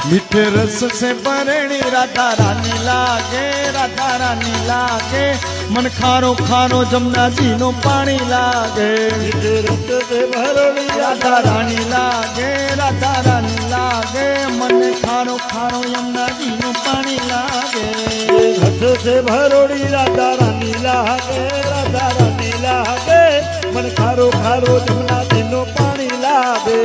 मीठे रस से भरेणी राधा रानी लागे राधा रानी लागे मन खारो खारो जमुना जी नो पानी लागे मीठे रस से भरोड़ी राधा रानी लागे राधा रानी लागे मन खारो खारो यमुना जी नो पानी लागे रस से भरोड़ी राधा रानी लागे राधा रानी लागे मन खारो खारो जमुना दिनो पानी लागे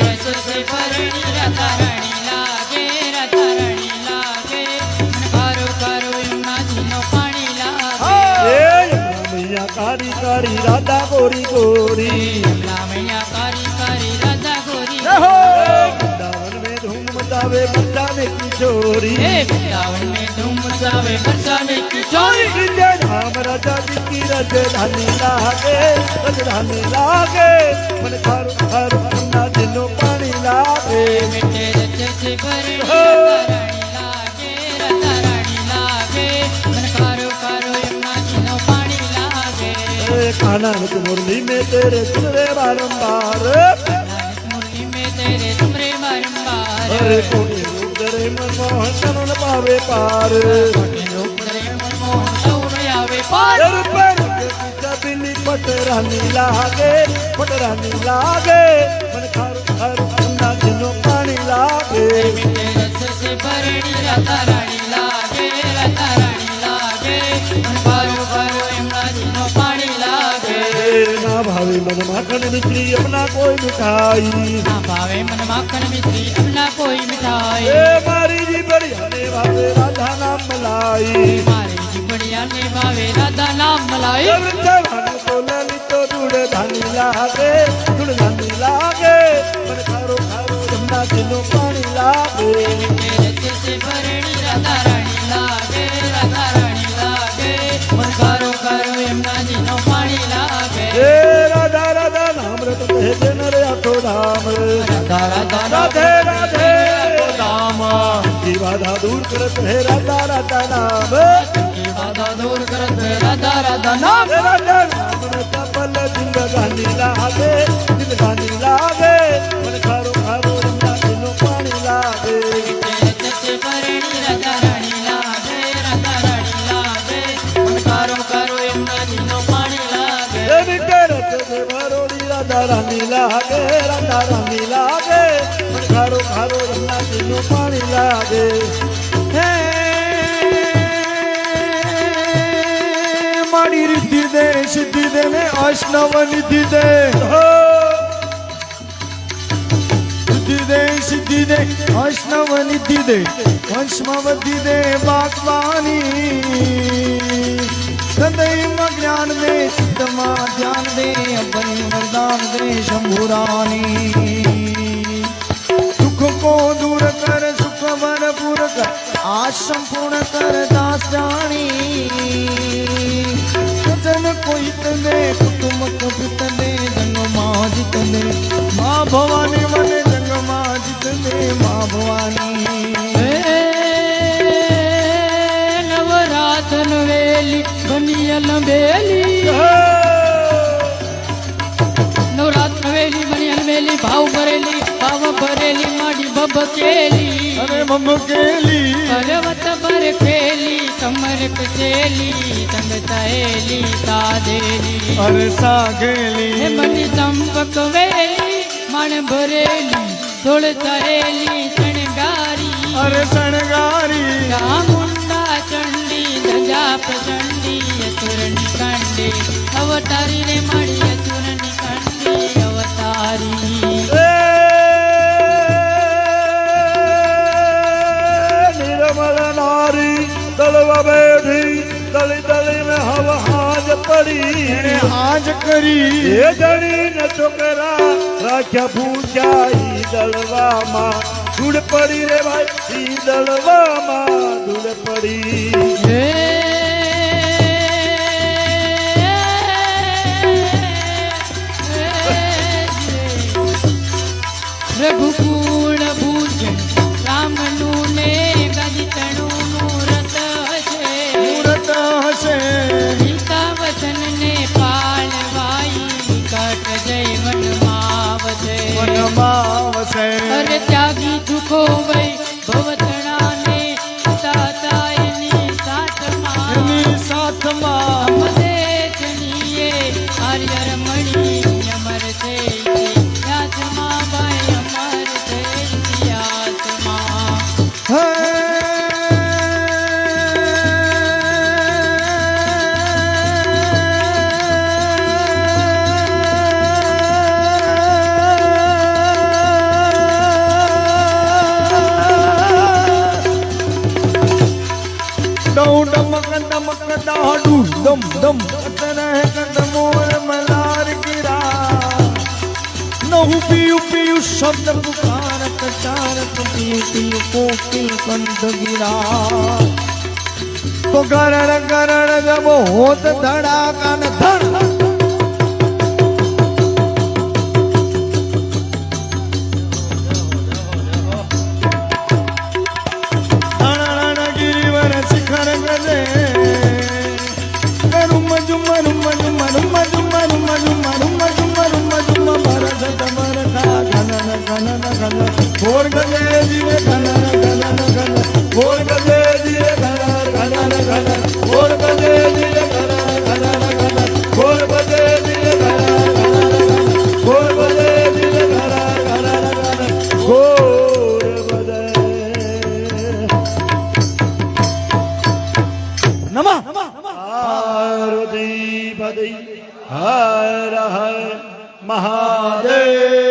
રસ સે ભરણી રાધા રાણી લાગે રાધા રાણી લાગે મન કારો કારો યમુનાજીનો પાણી લાગે ए यमुना मैया कारी कारी राधा गोरी गोरी યમુના મૈયા કારી કારી રાધા ગોરી वृंदावन में धूम मचावे बचाने की चोरी હે વૃંદાવન में धूम मचावे बरसाने की चोरी जय राम राजा जी की राजधानी लागे राजधानी लागे मन खारो खारो जमुना दिनो पानी लागे મીઠે રસ સે ભરણી રાધા રાણી લાગે રાધા રાણી લાગે મન કારો કારો યમુનાજીનો પાણી લાગે कान्हा मुरली में तेरे सुनरे बारंबार નાનક મુરલી में तेरे तुमरे बारंबार अरे कोटि रूप तेरे मनमोहन तरुण पावे पार लोक करे मनमोहन सौर आवे पार दर पर पीछा बिल्ली पटरानी लागे मन खारो खारो जमुना दिनो पानी लागे મીઠે રસ સે ભરણી રાધા રાણી લાગે રાધા રાણી લાગે મન કારો કારો યમુનાજીનો પાણી લાગે ना भावे मन माखन मिश्री अपना कोई मिठाई ના ભાવે મન માખણ મિશ્રી અમના કોઈ મિઠાઈ ए मारी जी बढ़िया ने भावे राधा नाम मलाई મારી જીવડિયા ને ભાવે રાધા નામ મલાઈ वृंदावन को ललितो दूध धानी लागे मन खारो खारो जमुना दिनो पानी लागे મીઠે રસ સે ભરણી રાધા રાણી લાગે રાધા રાણી લાગે મન કારો કારો યમુનાજીનો પાણી લાગે हे राधा राधा नाम रत भेजे नर आठो धाम રાધા રાધા राधे राधे दाम की बाधा दूर करत है राधा राधा नाम की बाधा दूर करत है राधा राधा नाम राधा नाम रत पल जिंदगानी लागे मन खारो खारो जमुना दिनो पानी लागे रस से भरणी राधा रानी लागे राधा रानी लागे मन कारो कारो यमुनाजीनो पाणी लागे रत से भरोड़ी राधा रानी लागे मन खारो खारो जमुना दिनो पानी लागे હે મારી રીતિ દે સિદ્ધિ દે ને વૈષ્ણવ નિધિ દે સિદ્ધિ દે સિદ્ધિ દે વૈષ્ણવ નિધિ દે વંશમવતી દે બાગવાની હૃદયમાં જ્ઞાન દે ચિત્તમાં ધ્યાન દે અભય વરદાન દે શંભુરાની दुख को दूर कर सुख भरपूर कर आस संपूर्ण कर दास जानी जन कोई दे कुटुंब कपित दे जंग माँ जित दे माँ भवानी बने जंग माँ जित दे माँ भवानी नवरात्र वे ભરેલી બની અલમેલી નવરાત્ર વેલી બની અલમેલી ભાવ ભરેલી માડી બબકેલી અરે મમકેલી પર્વત પર ખેલી કમર કચેલી તંગ તહેલી સાધેલી અરે હે સાગેલી બની ચંપક વેલી મણ ભરેલી ધોળ ચહેલી શણગારી અરે શણગારી ચામુંડા ચંડી ધજા પ્રચંડી અસુરની કંડી અવતારી રે માડી અસુરની કંડી અવતારી નિર્મલ નારી દળવા બેઠી દળી દળી ને હવ હાજ પડી એને હાજ કરી એ જણી ને છોકરા રાખ્યા ભૂખ્યા ઈ દળવામાં ધૂળ પડી રે ભાઈ ઈ દળવામાં ધૂળ પડી હે રઘુકુળ ભૂષણ રામનું ને ગજતણું રત છે મૂરત હશે ગીતા વચન ને પાળવાઈ નિકટ જય વનમાં વસે વનમાં વસે અરે ત્યાગી દુખો વೈ ભવતણા ને તાતા એની સાથમાં એની સાથમાં અમદે જનીએ આર્ય રમણી અમર છે ઇતિહાસમાં ભાઈ અમર છે ઇતિહાસમાં હે डमक डाडू दम दम तरह कदमों मलार गिरा नहु पियु पियु शब्द पुकारत चारत पियु पियु कोकिल कंठ गिरा तो गरण गरण जब होत धड़ाका न धड़ घोर गजे जीवे घनन घनन घन ઘોર ગજે જીરે ઘનર ઘનન ઘન ઘોર ગજે જીરે ઘનર ઘનન ઘન ઘોર ગજે જીરે ઘનર ઘનન ઘન ઘોર ગજે જીરે ઘનર ઘનન ઘન ઘોર ગજે नमः આરતી પદી હર હર મહાદેવ